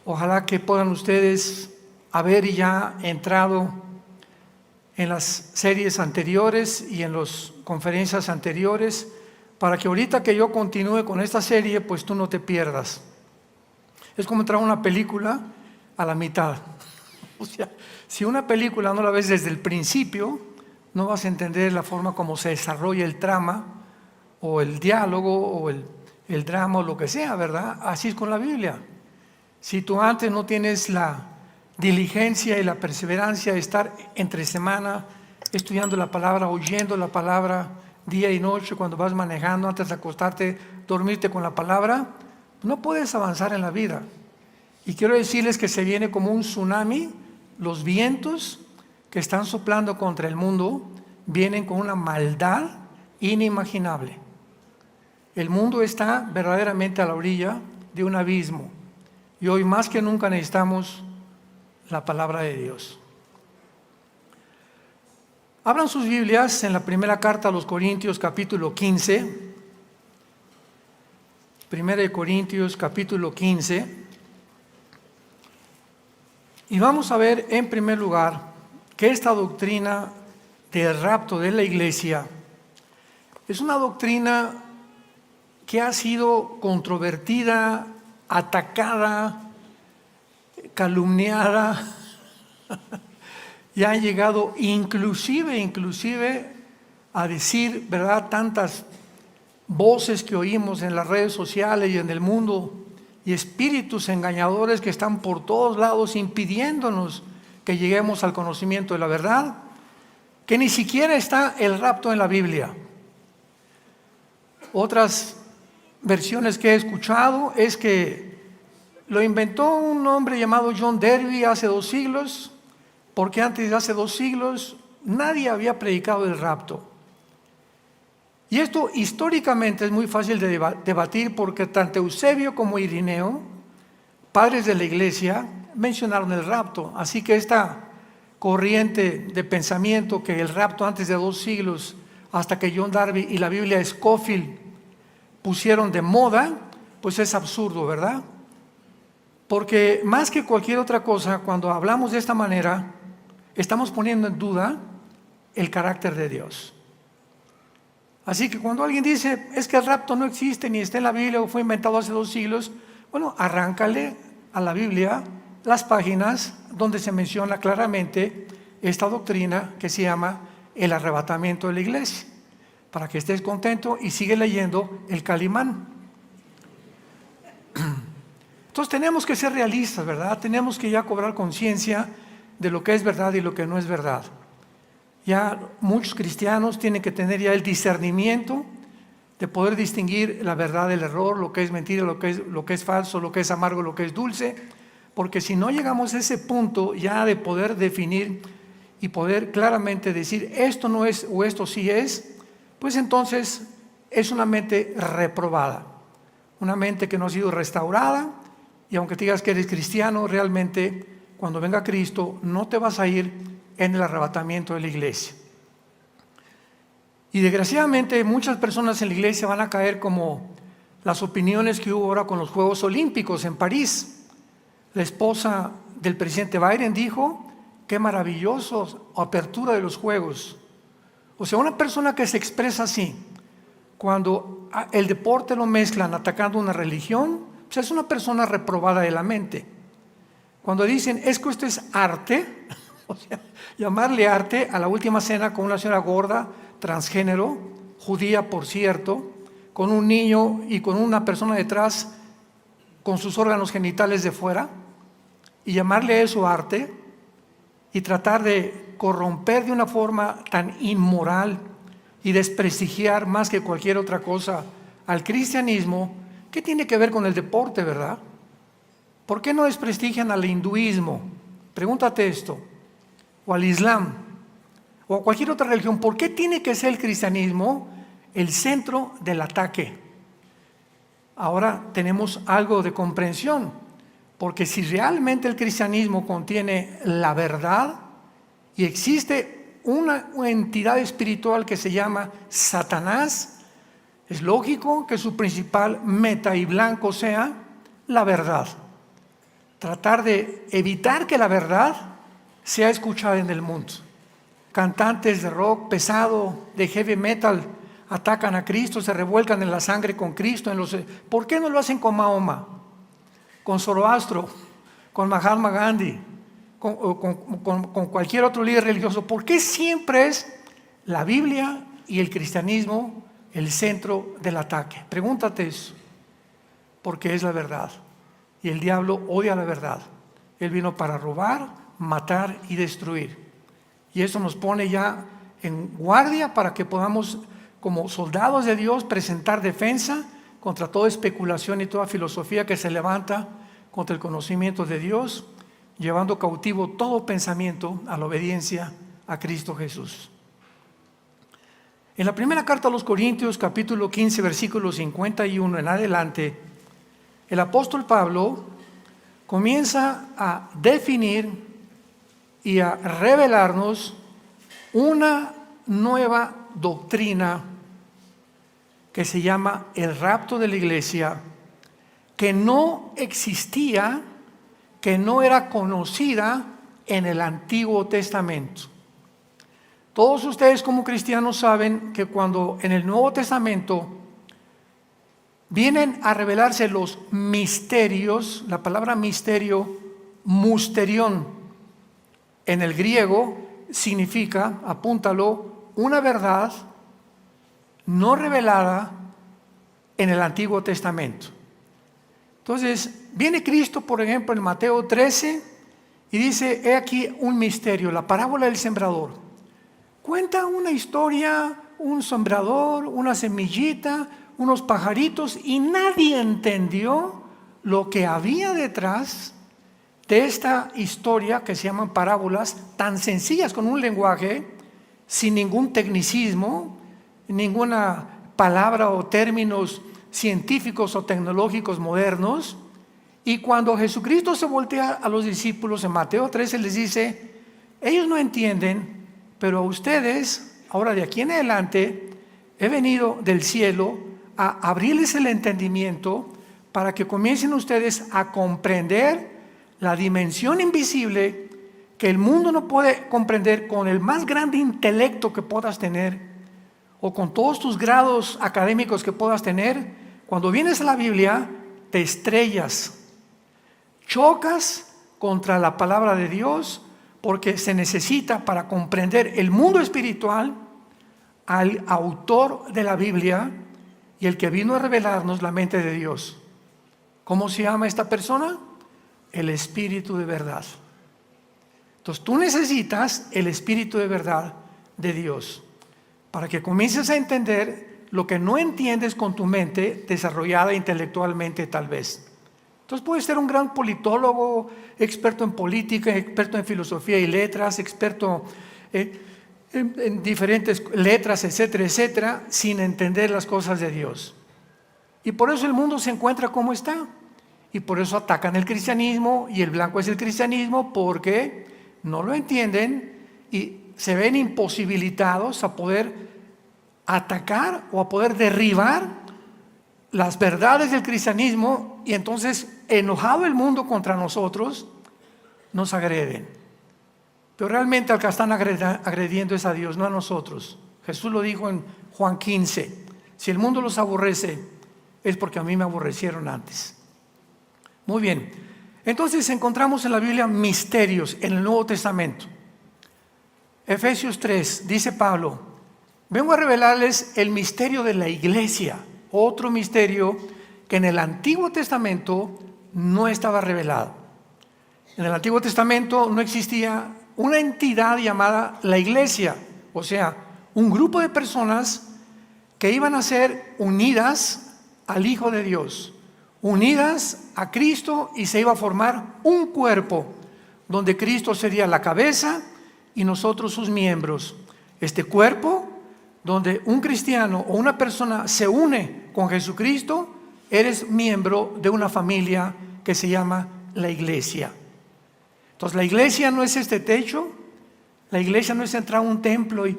Ojalá que puedan ustedes haber ya entrado en las series anteriores y en las conferencias anteriores, para que ahorita que yo continúe con esta serie, pues tú no te pierdas. Es como entrar a una película a la mitad. O sea, si una película no la ves desde el principio, no vas a entender la forma como se desarrolla el trama, o el diálogo, o el drama, o lo que sea, ¿verdad? Así es con la Biblia. Si tú antes no tienes la diligencia y la perseverancia de estar entre semana estudiando la palabra, oyendo la palabra día y noche, cuando vas manejando, antes de acostarte, dormirte con la palabra, no puedes avanzar en la vida. Y quiero decirles que se viene como un tsunami. Los vientos que están soplando contra el mundo vienen con una maldad inimaginable. El mundo está verdaderamente a la orilla de un abismo. Y hoy más que nunca necesitamos la palabra de Dios. Abran sus Biblias en la primera carta a los Corintios, capítulo 15. Primera de Corintios, capítulo 15. Y vamos a ver en primer lugar que esta doctrina del rapto de la iglesia es una doctrina que ha sido controvertida, atacada, calumniada, y han llegado inclusive a decir, ¿verdad?, tantas voces que oímos en las redes sociales y en el mundo, y espíritus engañadores que están por todos lados impidiéndonos que lleguemos al conocimiento de la verdad, que ni siquiera está el rapto en la Biblia. Otras versiones que he escuchado es que lo inventó un hombre llamado John Derby hace 2 siglos, porque antes de hace 2 siglos nadie había predicado el rapto. Y esto históricamente es muy fácil de debatir, porque tanto Eusebio como Irineo, padres de la iglesia, mencionaron el rapto. Así que esta corriente de pensamiento que el rapto antes de 2 siglos, hasta que John Darby y la Biblia Scofield pusieron de moda, pues es absurdo, ¿verdad? Porque más que cualquier otra cosa, cuando hablamos de esta manera, estamos poniendo en duda el carácter de Dios. Así que cuando alguien dice, es que el rapto no existe, ni está en la Biblia, o fue inventado hace 2 siglos, bueno, arráncale a la Biblia las páginas donde se menciona claramente esta doctrina que se llama el arrebatamiento de la iglesia, para que estés contento y sigue leyendo el Calimán. Entonces tenemos que ser realistas, ¿verdad? Tenemos que ya cobrar conciencia de lo que es verdad y lo que no es verdad. Ya muchos cristianos tienen que tener ya el discernimiento de poder distinguir la verdad del error, lo que es mentira, lo que es falso, lo que es amargo, lo que es dulce, porque si no llegamos a ese punto ya de poder definir y poder claramente decir esto no es o esto sí es, pues entonces es una mente reprobada, una mente que no ha sido restaurada. Y aunque te digas que eres cristiano, realmente cuando venga Cristo no te vas a ir en el arrebatamiento de la iglesia. Y desgraciadamente muchas personas en la iglesia van a caer como las opiniones que hubo ahora con los Juegos Olímpicos en París. La esposa del presidente Biden dijo, qué maravilloso apertura de los Juegos. O sea, una persona que se expresa así, cuando el deporte lo mezclan atacando una religión, pues es una persona reprobada de la mente. Cuando dicen, es que esto es arte, o sea, llamarle arte a la última cena con una señora gorda, transgénero, judía por cierto, con un niño y con una persona detrás con sus órganos genitales de fuera, y llamarle eso arte y tratar de corromper de una forma tan inmoral y desprestigiar más que cualquier otra cosa al cristianismo, ¿qué tiene que ver con el deporte, verdad? ¿Por qué no desprestigian al hinduismo? Pregúntate esto. O al Islam, o a cualquier otra religión. ¿Por qué tiene que ser el cristianismo el centro del ataque? Ahora tenemos algo de comprensión, porque si realmente el cristianismo contiene la verdad y existe una entidad espiritual que se llama Satanás, es lógico que su principal meta y blanco sea la verdad. tratar de evitar que la verdad sea escuchada en el mundo. Cantantes de rock pesado, de heavy metal, atacan a Cristo, se revuelcan en la sangre con Cristo. ¿Por qué no lo hacen con Mahoma, con Zoroastro, con Mahatma Gandhi, con cualquier otro líder religioso? ¿Por qué siempre es la Biblia y el cristianismo el centro del ataque? Pregúntate eso, porque es la verdad. Y el diablo odia la verdad. Él vino para robar, matar y destruir. Y eso nos pone ya en guardia para que podamos, como soldados de Dios, presentar defensa contra toda especulación y toda filosofía que se levanta contra el conocimiento de Dios, llevando cautivo todo pensamiento a la obediencia a Cristo Jesús. En la primera carta a los Corintios, capítulo 15, versículo 51 en adelante, el apóstol Pablo comienza a definir y a revelarnos una nueva doctrina que se llama el rapto de la iglesia, que no existía, que no era conocida en el Antiguo Testamento. Todos ustedes como cristianos saben que cuando en el Nuevo Testamento vienen a revelarse los misterios, la palabra misterio, musterión, en el griego significa, apúntalo, una verdad no revelada en el Antiguo Testamento. Entonces, viene Cristo, por ejemplo, en Mateo 13 y dice, he aquí un misterio, la parábola del sembrador. Cuenta una historia, un sembrador, una semillita, unos pajaritos, y nadie entendió lo que había detrás de esta historia que se llaman parábolas tan sencillas, con un lenguaje sin ningún tecnicismo, ninguna palabra o términos científicos o tecnológicos modernos. Y cuando Jesucristo se voltea a los discípulos en Mateo 13 les dice, ellos no entienden, pero a ustedes, ahora de aquí en adelante, he venido del cielo a abrirles el entendimiento para que comiencen ustedes a comprender la dimensión invisible que el mundo no puede comprender con el más grande intelecto que puedas tener o con todos tus grados académicos que puedas tener. Cuando vienes a la Biblia, te estrellas, chocas contra la palabra de Dios, porque se necesita para comprender el mundo espiritual al autor de la Biblia y el que vino a revelarnos la mente de Dios. ¿Cómo se llama esta persona? El Espíritu de verdad. Entonces tú necesitas el Espíritu de verdad de Dios para que comiences a entender lo que no entiendes con tu mente desarrollada intelectualmente tal vez. Entonces puedes ser un gran politólogo, experto en política, experto en filosofía y letras, experto en diferentes letras, etcétera, etcétera, sin entender las cosas de Dios. Y por eso el mundo se encuentra como está. Y por eso atacan el cristianismo, y el blanco es el cristianismo, porque no lo entienden y se ven imposibilitados a poder atacar o a poder derribar las verdades del cristianismo, y entonces, enojado el mundo contra nosotros, nos agreden. Pero realmente al que están agrediendo es a Dios, no a nosotros. Jesús lo dijo en Juan 15, si el mundo los aborrece, es porque a mí me aborrecieron antes. Muy bien, entonces encontramos en la Biblia misterios en el Nuevo Testamento. Efesios 3, dice Pablo, vengo a revelarles el misterio de la iglesia, otro misterio que en el Antiguo Testamento no estaba revelado. En el Antiguo Testamento no existía una entidad llamada la iglesia, o sea, un grupo de personas que iban a ser unidas al Hijo de Dios, unidas a Cristo, y se iba a formar un cuerpo donde Cristo sería la cabeza y nosotros sus miembros. Este cuerpo donde un cristiano o una persona se une con Jesucristo, eres miembro de una familia que se llama la iglesia. Entonces la iglesia no es este techo, la iglesia no es entrar a un templo y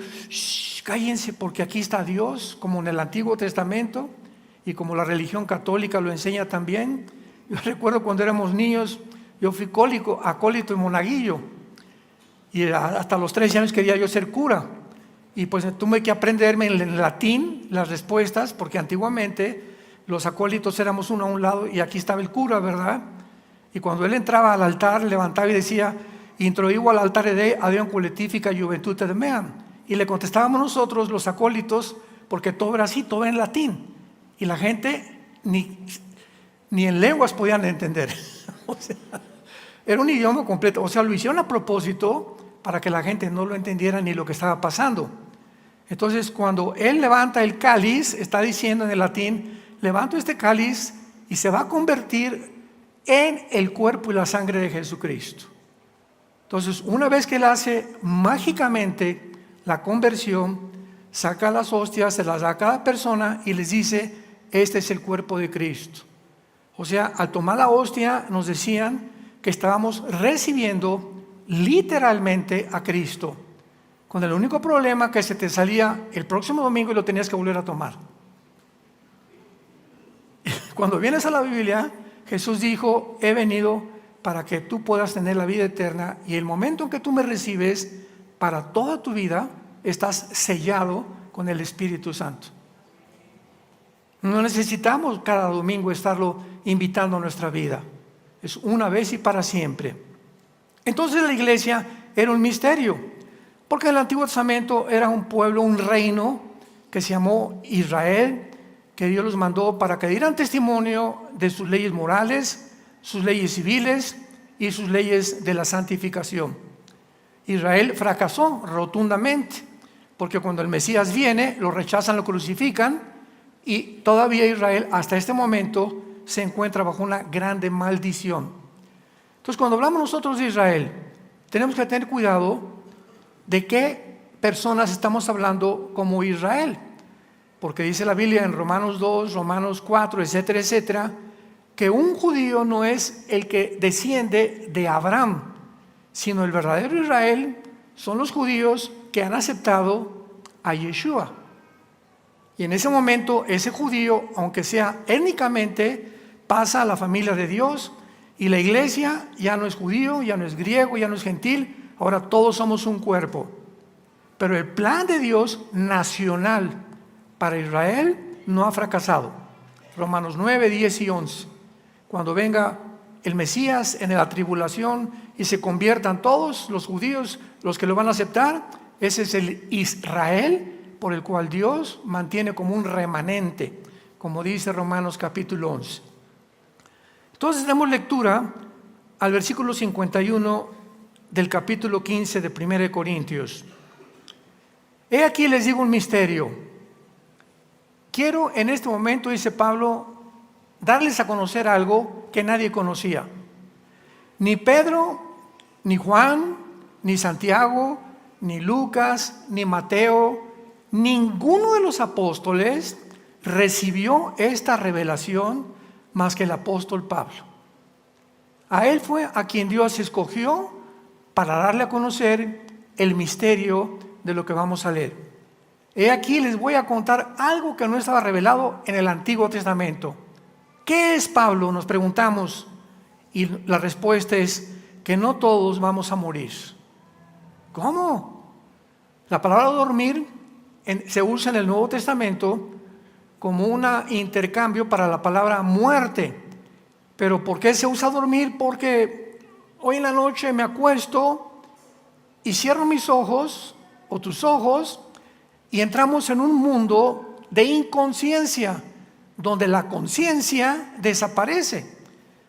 cállense porque aquí está Dios, como en el Antiguo Testamento y como la religión católica lo enseña también. Yo recuerdo cuando éramos niños, Yo fui acólito y monaguillo. Y hasta los 13 años quería yo ser cura. Y pues tuve que aprenderme en latín las respuestas, porque antiguamente los acólitos éramos uno a un lado y aquí estaba el cura, ¿verdad? Y cuando él entraba al altar, levantaba y decía: introigo al altar de Adrián Coletifica Juventute de Meam. Y le contestábamos nosotros, los acólitos, porque todo era así, todo era en latín. Y la gente ni en lenguas podían entender. O sea, era un idioma completo. O sea, lo hicieron a propósito para que la gente no lo entendiera ni lo que estaba pasando. Entonces, cuando él levanta el cáliz, está diciendo en el latín: levanto este cáliz y se va a convertir en el cuerpo y la sangre de Jesucristo. Entonces, una vez que él hace mágicamente la conversión, saca las hostias, se las da a cada persona y les dice: este es el cuerpo de Cristo. O sea, al tomar la hostia nos decían que estábamos recibiendo literalmente a Cristo, con el único problema que se te salía el próximo domingo y lo tenías que volver a tomar. Cuando vienes a la Biblia, Jesús dijo: he venido para que tú puedas tener la vida eterna, y el momento en que tú me recibes, para toda tu vida estás sellado con el Espíritu Santo. No necesitamos cada domingo estarlo invitando a nuestra vida. Es una vez y para siempre. Entonces la iglesia era un misterio, porque en el Antiguo Testamento era un pueblo, un reino que se llamó Israel, que Dios los mandó para que dieran testimonio de sus leyes morales, sus leyes civiles y sus leyes de la santificación. Israel fracasó rotundamente, porque cuando el Mesías viene, lo rechazan, lo crucifican, y todavía Israel hasta este momento se encuentra bajo una grande maldición. Entonces, cuando hablamos nosotros de Israel, tenemos que tener cuidado de qué personas estamos hablando como Israel, porque dice la Biblia en Romanos 2, Romanos 4, etcétera, etcétera, que un judío no es el que desciende de Abraham, sino el verdadero Israel son los judíos que han aceptado a Yeshua. Y en ese momento, ese judío, aunque sea étnicamente, pasa a la familia de Dios, y la iglesia ya no es judío, ya no es griego, ya no es gentil, ahora todos somos un cuerpo. Pero el plan de Dios nacional para Israel no ha fracasado. Romanos 9, 10 y 11. Cuando venga el Mesías en la tribulación y se conviertan todos los judíos, los que lo van a aceptar, ese es el Israel por el cual Dios mantiene como un remanente, como dice Romanos capítulo 11. Entonces damos lectura al versículo 51 del capítulo 15 de 1 Corintios. He aquí les digo un misterio. Quiero en este momento, dice Pablo, darles a conocer algo que nadie conocía. Ni Pedro, ni Juan, ni Santiago, ni Lucas, ni Mateo, ninguno de los apóstoles recibió esta revelación más que el apóstol Pablo. A él fue a quien Dios escogió para darle a conocer el misterio de lo que vamos a leer. He aquí les voy a contar algo que no estaba revelado en el Antiguo Testamento. ¿Qué es Pablo?, nos preguntamos, y la respuesta es que no todos vamos a morir. ¿Cómo? La palabra dormir se usa en el Nuevo Testamento como un intercambio para la palabra muerte. ¿Pero por qué se usa dormir? Porque hoy en la noche me acuesto y cierro mis ojos o tus ojos y entramos en un mundo de inconsciencia, donde la conciencia desaparece.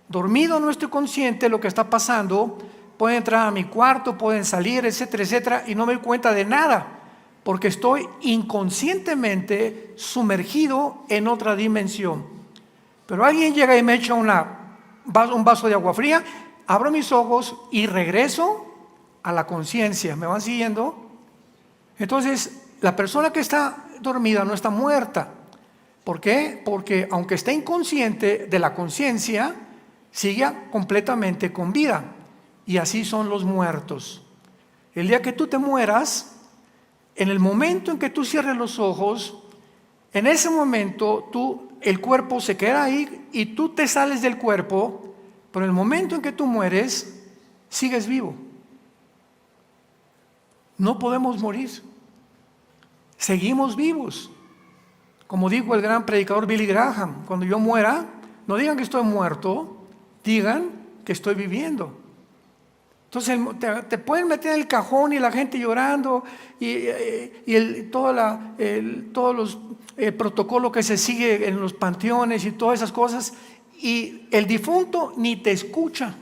Dormido no estoy consciente de lo que está pasando, pueden entrar a mi cuarto, pueden salir, etcétera, etcétera, y no me doy cuenta de nada, porque estoy inconscientemente sumergido en otra dimensión. Pero alguien llega y me echa un vaso de agua fría, abro mis ojos y regreso a la conciencia. ¿Me van siguiendo? Entonces, la persona que está dormida no está muerta. ¿Por qué? Porque aunque esté inconsciente de la conciencia, sigue completamente con vida. Y así son los muertos. El día que tú te mueras, en el momento en que tú cierres los ojos, en ese momento el cuerpo se queda ahí y tú te sales del cuerpo, Pero en el momento en que tú mueres, sigues vivo. No podemos morir. Seguimos vivos. Como dijo el gran predicador Billy Graham, cuando yo muera, no digan que estoy muerto, digan que estoy viviendo. Entonces te pueden meter en el cajón y la gente llorando el protocolo que se sigue en los panteones y todas esas cosas, y el difunto ni te escucha.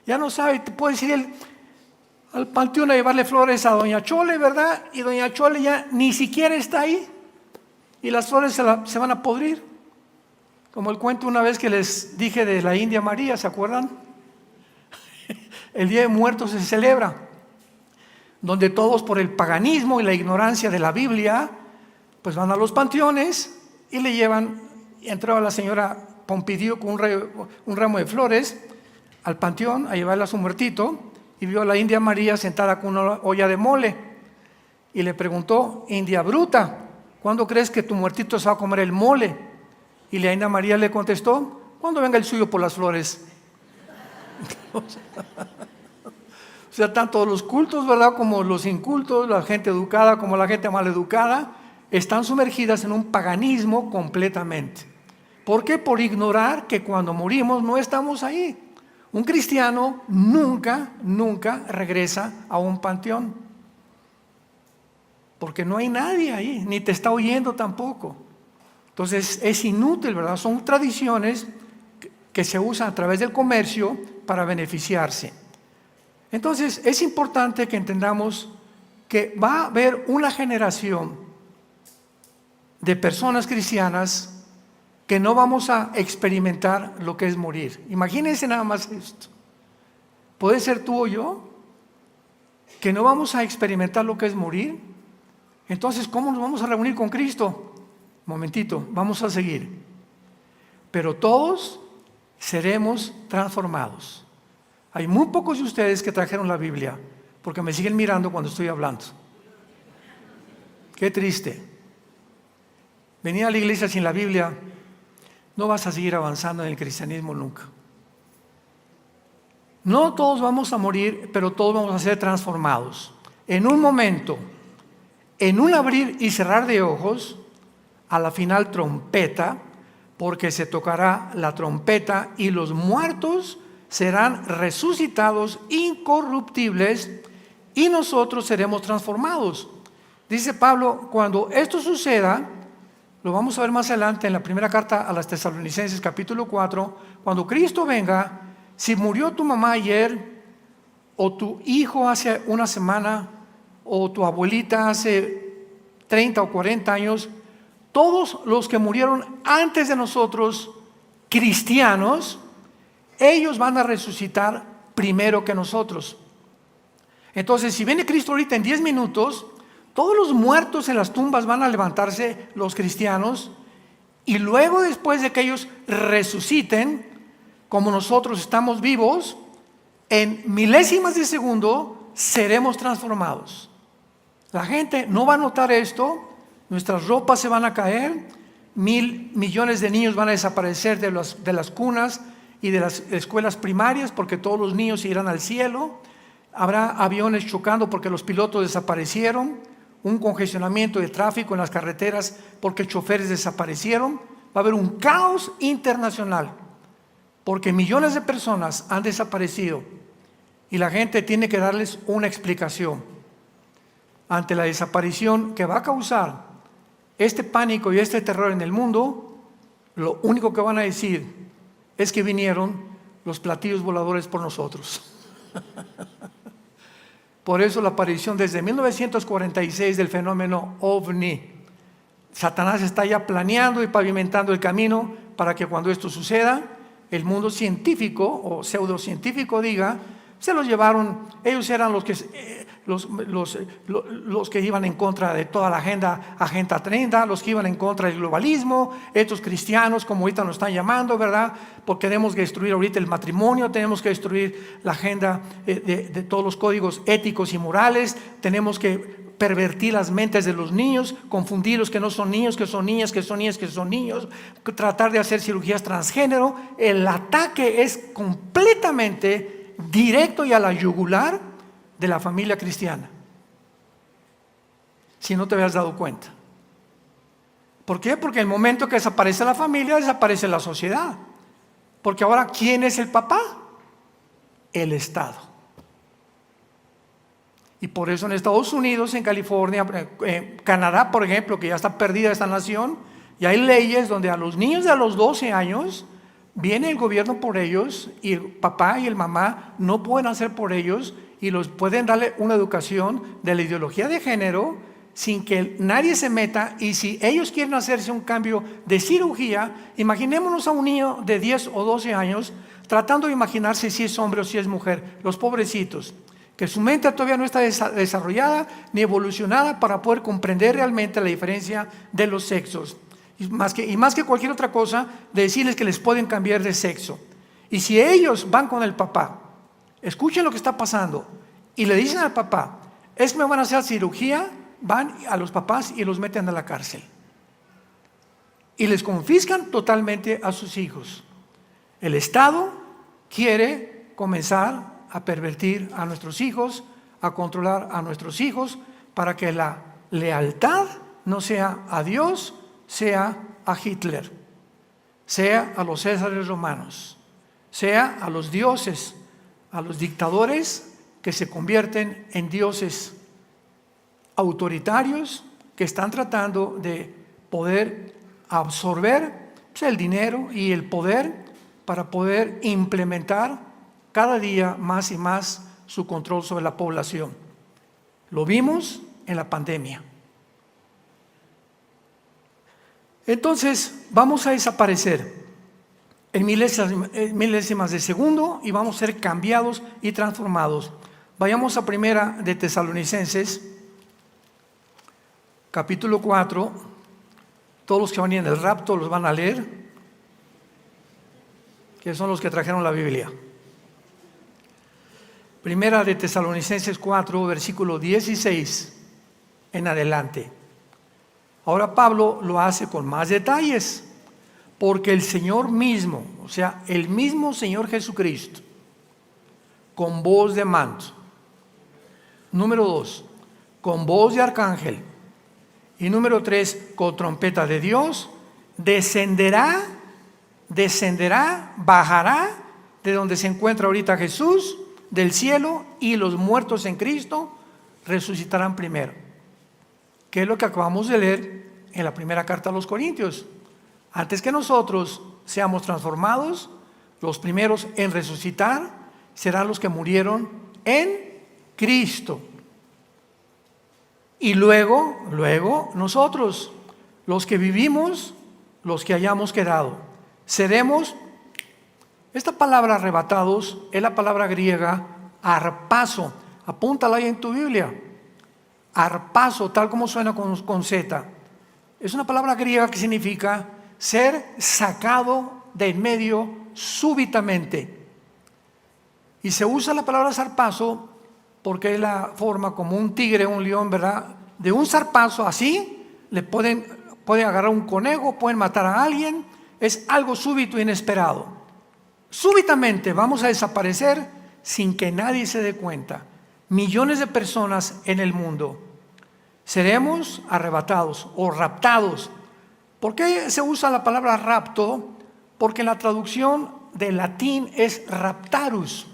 Ya no sabe, te puede decir al panteón a llevarle flores a doña Chole, ¿verdad? Y doña Chole ya ni siquiera está ahí y las flores se van a podrir. Como el cuento una vez que les dije de la India María, ¿se acuerdan? El Día de Muertos se celebra, donde todos por el paganismo y la ignorancia de la Biblia, pues van a los panteones y le llevan. Entraba la señora Pompidou con un ramo de flores al panteón a llevarle a su muertito, y vio a la India María sentada con una olla de mole y le preguntó: India bruta, ¿cuándo crees que tu muertito se va a comer el mole? Y la India María le contestó: cuando venga el suyo por las flores. O sea, tanto los cultos, ¿verdad?, como los incultos, la gente educada como la gente maleducada, están sumergidas en un paganismo completamente. ¿Por qué? Por ignorar que cuando morimos no estamos ahí. Un cristiano nunca regresa a un panteón, porque no hay nadie ahí, ni te está oyendo tampoco. Entonces es inútil, ¿verdad? Son tradiciones que se usan a través del comercio para beneficiarse. Entonces es importante que entendamos que va a haber una generación de personas cristianas que no vamos a experimentar lo que es morir. Imagínense nada más esto. ¿Puede ser tú o yo? Que no vamos a experimentar lo que es morir. Entonces, ¿cómo nos vamos a reunir con Cristo? Momentito, vamos a seguir. Pero todos seremos transformados. Hay muy pocos de ustedes que trajeron la Biblia, porque me siguen mirando cuando estoy hablando. Qué triste. Venir a la iglesia sin la Biblia, no vas a seguir avanzando en el cristianismo nunca. No todos vamos a morir, pero todos vamos a ser transformados. En un momento, en un abrir y cerrar de ojos, a la final trompeta, porque se tocará la trompeta y los muertos serán resucitados incorruptibles y nosotros seremos transformados. Dice Pablo, cuando esto suceda, lo vamos a ver más adelante en la primera carta a las Tesalonicenses, capítulo 4, cuando Cristo venga, si murió tu mamá ayer, o tu hijo hace una semana, o tu abuelita hace 30 o 40 años, todos los que murieron antes de nosotros, cristianos, ellos van a resucitar primero que nosotros. Entonces, si viene Cristo ahorita en 10 minutos, todos los muertos en las tumbas van a levantarse, los cristianos, y luego, después de que ellos resuciten, como nosotros estamos vivos, en milésimas de segundo seremos transformados. La gente no va a notar esto, nuestras ropas se van a caer, 1,000 millones de niños van a desaparecer de las cunas y de las escuelas primarias, porque todos los niños se irán al cielo. Habrá aviones chocando porque los pilotos desaparecieron, un congestionamiento de tráfico en las carreteras porque choferes desaparecieron. Va a haber un caos internacional porque millones de personas han desaparecido y la gente tiene que darles una explicación ante la desaparición que va a causar este pánico y este terror en el mundo. Lo único que van a decir es que vinieron los platillos voladores por nosotros. Por eso la aparición desde 1946 del fenómeno OVNI. Satanás está ya planeando y pavimentando el camino para que cuando esto suceda, el mundo científico o pseudocientífico diga: se los llevaron, ellos eran los que los que iban en contra de toda la Agenda 30, los que iban en contra del globalismo, estos cristianos, como ahorita nos están llamando, ¿verdad? Porque tenemos que destruir ahorita el matrimonio, tenemos que destruir la agenda de todos los códigos éticos y morales, tenemos que pervertir las mentes de los niños, confundirlos que no son niños, que son niñas, que son niñas, que son niños, tratar de hacer cirugías transgénero. El ataque es completamente directo y a la yugular de la familia cristiana, si no te habías dado cuenta. ¿Por qué? Porque el momento que desaparece la familia, desaparece la sociedad. Porque ahora, ¿quién es el papá? El Estado. Y por eso en Estados Unidos, en California, Canadá, por ejemplo, que ya está perdida esta nación, y hay leyes donde a los niños de a los 12 años viene el gobierno por ellos, y el papá y el mamá no pueden hacer por ellos, y los pueden darle una educación de la ideología de género sin que nadie se meta. Y si ellos quieren hacerse un cambio de cirugía, imaginémonos a un niño de 10 o 12 años tratando de imaginarse si es hombre o si es mujer, los pobrecitos, que su mente todavía no está desarrollada ni evolucionada para poder comprender realmente la diferencia de los sexos. Y más que cualquier otra cosa, de decirles que les pueden cambiar de sexo. Y si ellos van con el papá, escuchen lo que está pasando, y le dicen al papá, es que me van a hacer cirugía, van a los papás y los meten a la cárcel. Y les confiscan totalmente a sus hijos. El Estado quiere comenzar a pervertir a nuestros hijos, a controlar a nuestros hijos, para que la lealtad no sea a Dios, sea a Hitler, sea a los césares romanos, sea a los dioses, a los dictadores que se convierten en dioses autoritarios que están tratando de poder absorber el dinero y el poder para poder implementar cada día más y más su control sobre la población. Lo vimos en la pandemia. Entonces vamos a desaparecer en milésimas de segundo y vamos a ser cambiados y transformados. Vayamos a Primera de Tesalonicenses, capítulo 4. Todos los que van en el rapto los van a leer, que son los que trajeron la Biblia. Primera de Tesalonicenses 4, versículo 16 en adelante. Ahora Pablo lo hace con más detalles, porque el Señor mismo, o sea, el mismo Señor Jesucristo, con voz de mando. Número 2, con voz de arcángel. Y número 3, con trompeta de Dios, descenderá, bajará de donde se encuentra ahorita Jesús, del cielo, y los muertos en Cristo resucitarán primero. Que es lo que acabamos de leer en la primera carta a los Corintios. Antes que nosotros seamos transformados, los primeros en resucitar serán los que murieron en Cristo. Y luego nosotros, los que vivimos, los que hayamos quedado, seremos. Esta palabra arrebatados es la palabra griega harpazo. Apúntala ahí en tu Biblia. Harpazo, tal como suena con Z. Es una palabra griega que significa ser sacado de en medio súbitamente. Y se usa la palabra zarpazo porque es la forma como un tigre, un león, ¿verdad? De un zarpazo así, pueden agarrar un conejo, pueden matar a alguien. Es algo súbito e inesperado. Súbitamente vamos a desaparecer sin que nadie se dé cuenta. Millones de personas en el mundo. Seremos arrebatados o raptados. ¿Por qué se usa la palabra rapto? Porque en la traducción del latín es raptarus.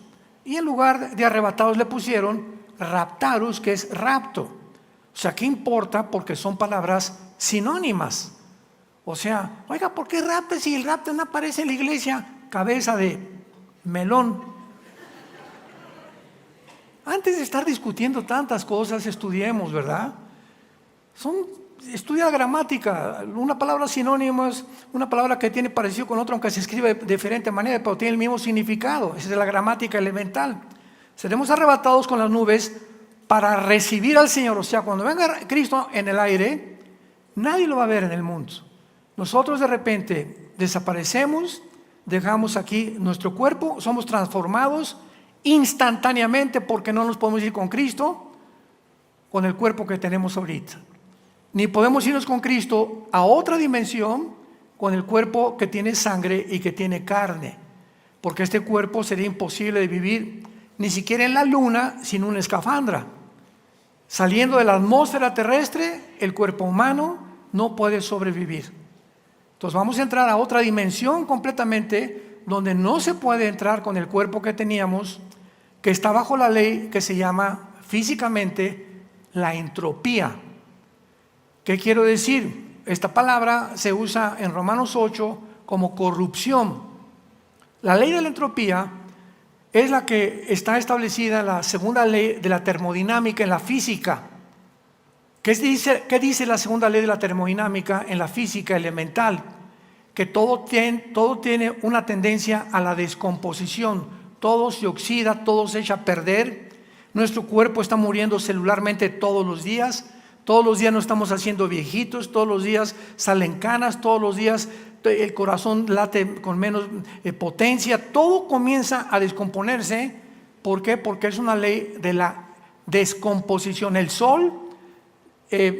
Y en lugar de arrebatados le pusieron raptarus, que es rapto. O sea, ¿qué importa? Porque son palabras sinónimas. O sea, oiga, ¿por qué rapto si el rapto no aparece en la iglesia? Cabeza de melón. Antes de estar discutiendo tantas cosas, estudiemos, ¿verdad? Estudia gramática. Una palabra sinónimo es una palabra que tiene parecido con otra, aunque se escribe de diferente manera, pero tiene el mismo significado. Esa es la gramática elemental. Seremos arrebatados con las nubes para recibir al Señor. O sea, cuando venga Cristo en el aire, nadie lo va a ver en el mundo. Nosotros de repente desaparecemos, dejamos aquí nuestro cuerpo, somos transformados instantáneamente porque no nos podemos ir con Cristo con el cuerpo que tenemos ahorita. Ni podemos irnos con Cristo a otra dimensión con el cuerpo que tiene sangre y que tiene carne, porque este cuerpo sería imposible de vivir ni siquiera en la luna sin una escafandra. Saliendo de la atmósfera terrestre, el cuerpo humano no puede sobrevivir. Entonces vamos a entrar a otra dimensión completamente donde no se puede entrar con el cuerpo que teníamos, que está bajo la ley que se llama físicamente la entropía. ¿Qué quiero decir? Esta palabra se usa en Romanos 8 como corrupción. La ley de la entropía es la que está establecida en la segunda ley de la termodinámica en la física. ¿Qué dice la segunda ley de la termodinámica en la física elemental? Que todo tiene una tendencia a la descomposición. Todo se oxida, todo se echa a perder. Nuestro cuerpo está muriendo celularmente todos los días. Todos los días nos estamos haciendo viejitos, todos los días salen canas, todos los días el corazón late con menos potencia. Todo comienza a descomponerse. ¿Por qué? Porque es una ley de la descomposición. El Sol,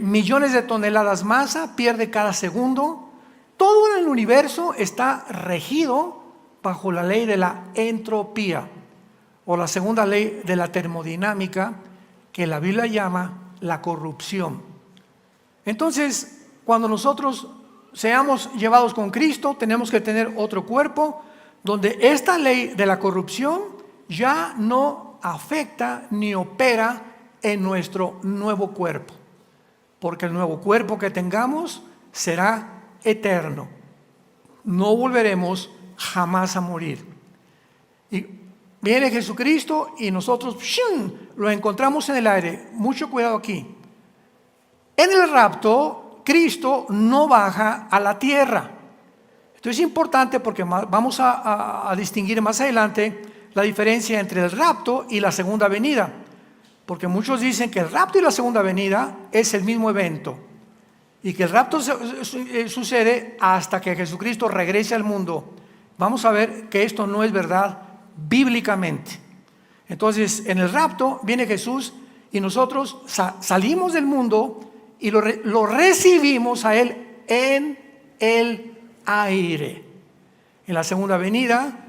millones de toneladas masa, pierde cada segundo. Todo en el universo está regido bajo la ley de la entropía, o la segunda ley de la termodinámica, que la Biblia llama la corrupción. Entonces, cuando nosotros seamos llevados con Cristo, tenemos que tener otro cuerpo donde esta ley de la corrupción ya no afecta ni opera en nuestro nuevo cuerpo, porque el nuevo cuerpo que tengamos será eterno. No volveremos jamás a morir. Y viene Jesucristo y nosotros lo encontramos en el aire. Mucho cuidado aquí. En el rapto, Cristo no baja a la tierra. Esto es importante porque vamos a distinguir más adelante la diferencia entre el rapto y la segunda venida. Porque muchos dicen que el rapto y la segunda venida es el mismo evento, y que el rapto sucede hasta que Jesucristo regrese al mundo. Vamos a ver que esto no es verdad bíblicamente. Entonces, en el rapto viene Jesús y nosotros salimos del mundo y lo recibimos a Él en el aire. En la segunda venida,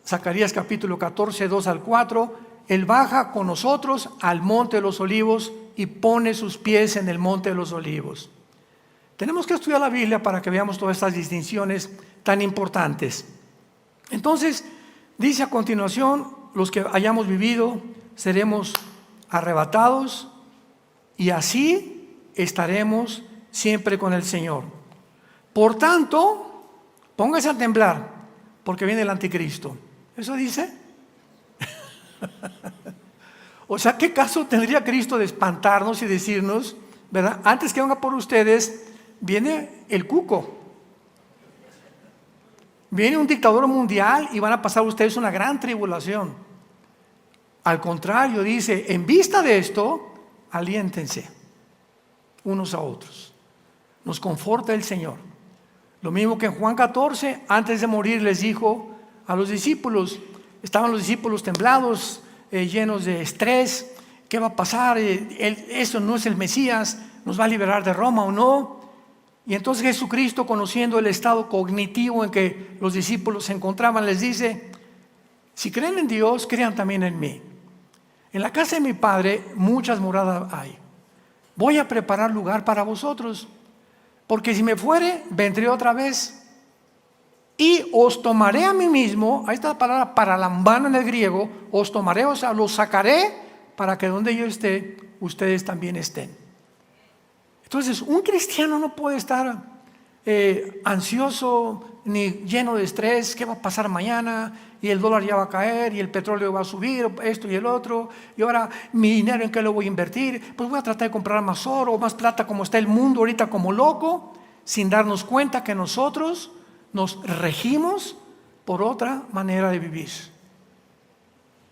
Zacarías capítulo 14, 2 al 4, Él baja con nosotros al monte de los olivos y pone sus pies en el monte de los olivos. Tenemos que estudiar la Biblia para que veamos todas estas distinciones tan importantes. Entonces, dice a continuación, los que hayamos vivido seremos arrebatados y así estaremos siempre con el Señor. Por tanto, póngase a temblar, porque viene el anticristo. ¿Eso dice? O sea, ¿qué caso tendría Cristo de espantarnos y decirnos, verdad? Antes que venga por ustedes, viene el cuco. Viene un dictador mundial y van a pasar ustedes una gran tribulación. Al contrario, dice, en vista de esto, aliéntense unos a otros. Nos conforta el Señor. Lo mismo que en Juan 14, antes de morir les dijo a los discípulos, estaban los discípulos temblados, llenos de estrés. ¿Qué va a pasar? Eso no es el Mesías, ¿nos va a liberar de Roma o no? Y entonces Jesucristo, conociendo el estado cognitivo en que los discípulos se encontraban, les dice, si creen en Dios, crean también en mí. En la casa de mi Padre muchas moradas hay. Voy a preparar lugar para vosotros, porque si me fuere, vendré otra vez y os tomaré a mí mismo. Ahí está la palabra paralambano en el griego. Os tomaré, o sea, los sacaré para que donde yo esté, ustedes también estén. Entonces, un cristiano no puede estar ansioso ni lleno de estrés. ¿Qué va a pasar mañana? Y el dólar ya va a caer, y el petróleo va a subir, esto y el otro. Y ahora, mi dinero, ¿en qué lo voy a invertir? Pues voy a tratar de comprar más oro, más plata, como está el mundo ahorita como loco, sin darnos cuenta que nosotros nos regimos por otra manera de vivir.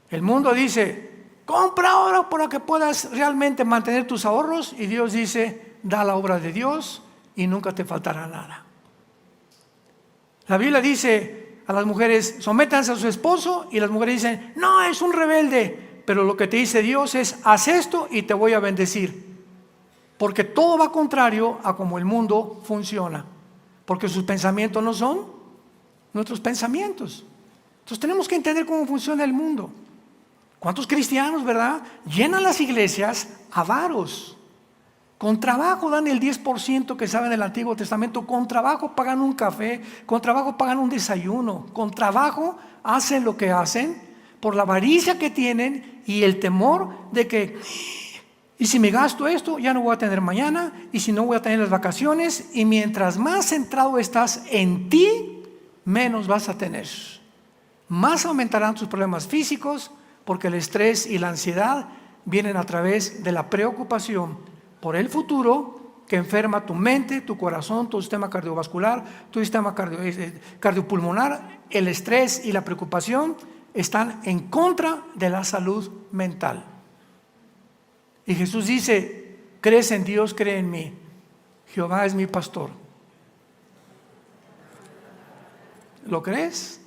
El mundo dice, compra ahora para que puedas realmente mantener tus ahorros, y Dios dice, da la obra de Dios y nunca te faltará nada. La Biblia dice a las mujeres, sométanse a su esposo, y las mujeres dicen, no, es un rebelde, pero lo que te dice Dios es, haz esto y te voy a bendecir, porque todo va contrario a como el mundo funciona, porque sus pensamientos no son nuestros pensamientos. Entonces tenemos que entender cómo funciona el mundo. ¿Cuántos cristianos, verdad, llenan las iglesias avaros? Con trabajo dan el 10% que saben del Antiguo Testamento, con trabajo pagan un café, con trabajo pagan un desayuno, con trabajo hacen lo que hacen por la avaricia que tienen y el temor de que, y si me gasto esto, ya no voy a tener mañana, y si no voy a tener las vacaciones, y mientras más centrado estás en ti, menos vas a tener. Más aumentarán tus problemas físicos, porque el estrés y la ansiedad vienen a través de la preocupación por el futuro, que enferma tu mente, tu corazón, tu sistema cardiovascular, tu sistema cardiopulmonar. El estrés y la preocupación están en contra de la salud mental. Y Jesús dice, crees en Dios, cree en mí. Jehová es mi pastor. ¿Lo crees?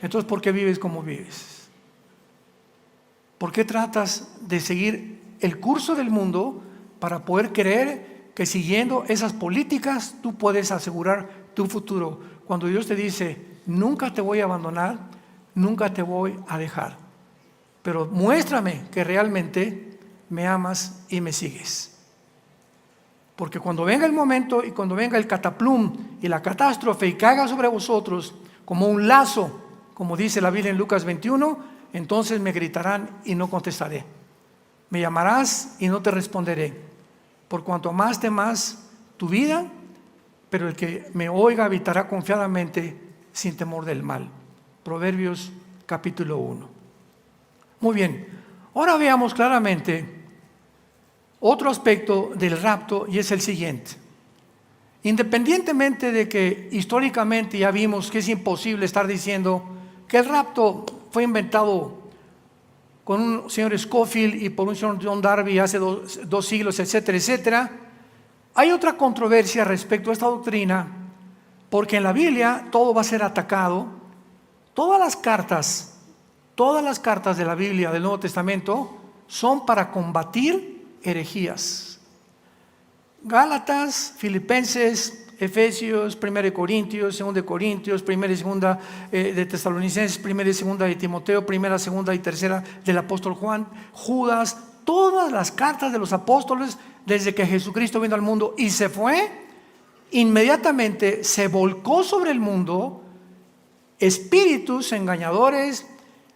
Entonces, ¿por qué vives como vives? ¿Por qué tratas de seguir el curso del mundo para poder creer que siguiendo esas políticas tú puedes asegurar tu futuro? Cuando Dios te dice, nunca te voy a abandonar, nunca te voy a dejar, pero muéstrame que realmente me amas y me sigues. Porque cuando venga el momento y cuando venga el cataplum y la catástrofe y caiga sobre vosotros como un lazo, como dice la Biblia en Lucas 21, entonces me gritarán y no contestaré. Me llamarás y no te responderé. Por cuanto más temas tu vida, pero el que me oiga habitará confiadamente sin temor del mal. Proverbios capítulo 1. Muy bien, ahora veamos claramente otro aspecto del rapto, y es el siguiente. Independientemente de que históricamente ya vimos que es imposible estar diciendo que el rapto fue inventado con un señor Scofield y por un señor John Darby hace dos siglos, etcétera, etcétera, hay otra controversia respecto a esta doctrina, porque en la Biblia todo va a ser atacado. Todas las cartas de la Biblia del Nuevo Testamento son para combatir herejías. Gálatas, Filipenses, Efesios, 1 Corintios, 2 Corintios, 1 y 2 de Tesalonicenses, 1 y 2 de Timoteo, 1, 2 y 3 del apóstol Juan, Judas, todas las cartas de los apóstoles desde que Jesucristo vino al mundo y se fue, inmediatamente se volcó sobre el mundo espíritus engañadores,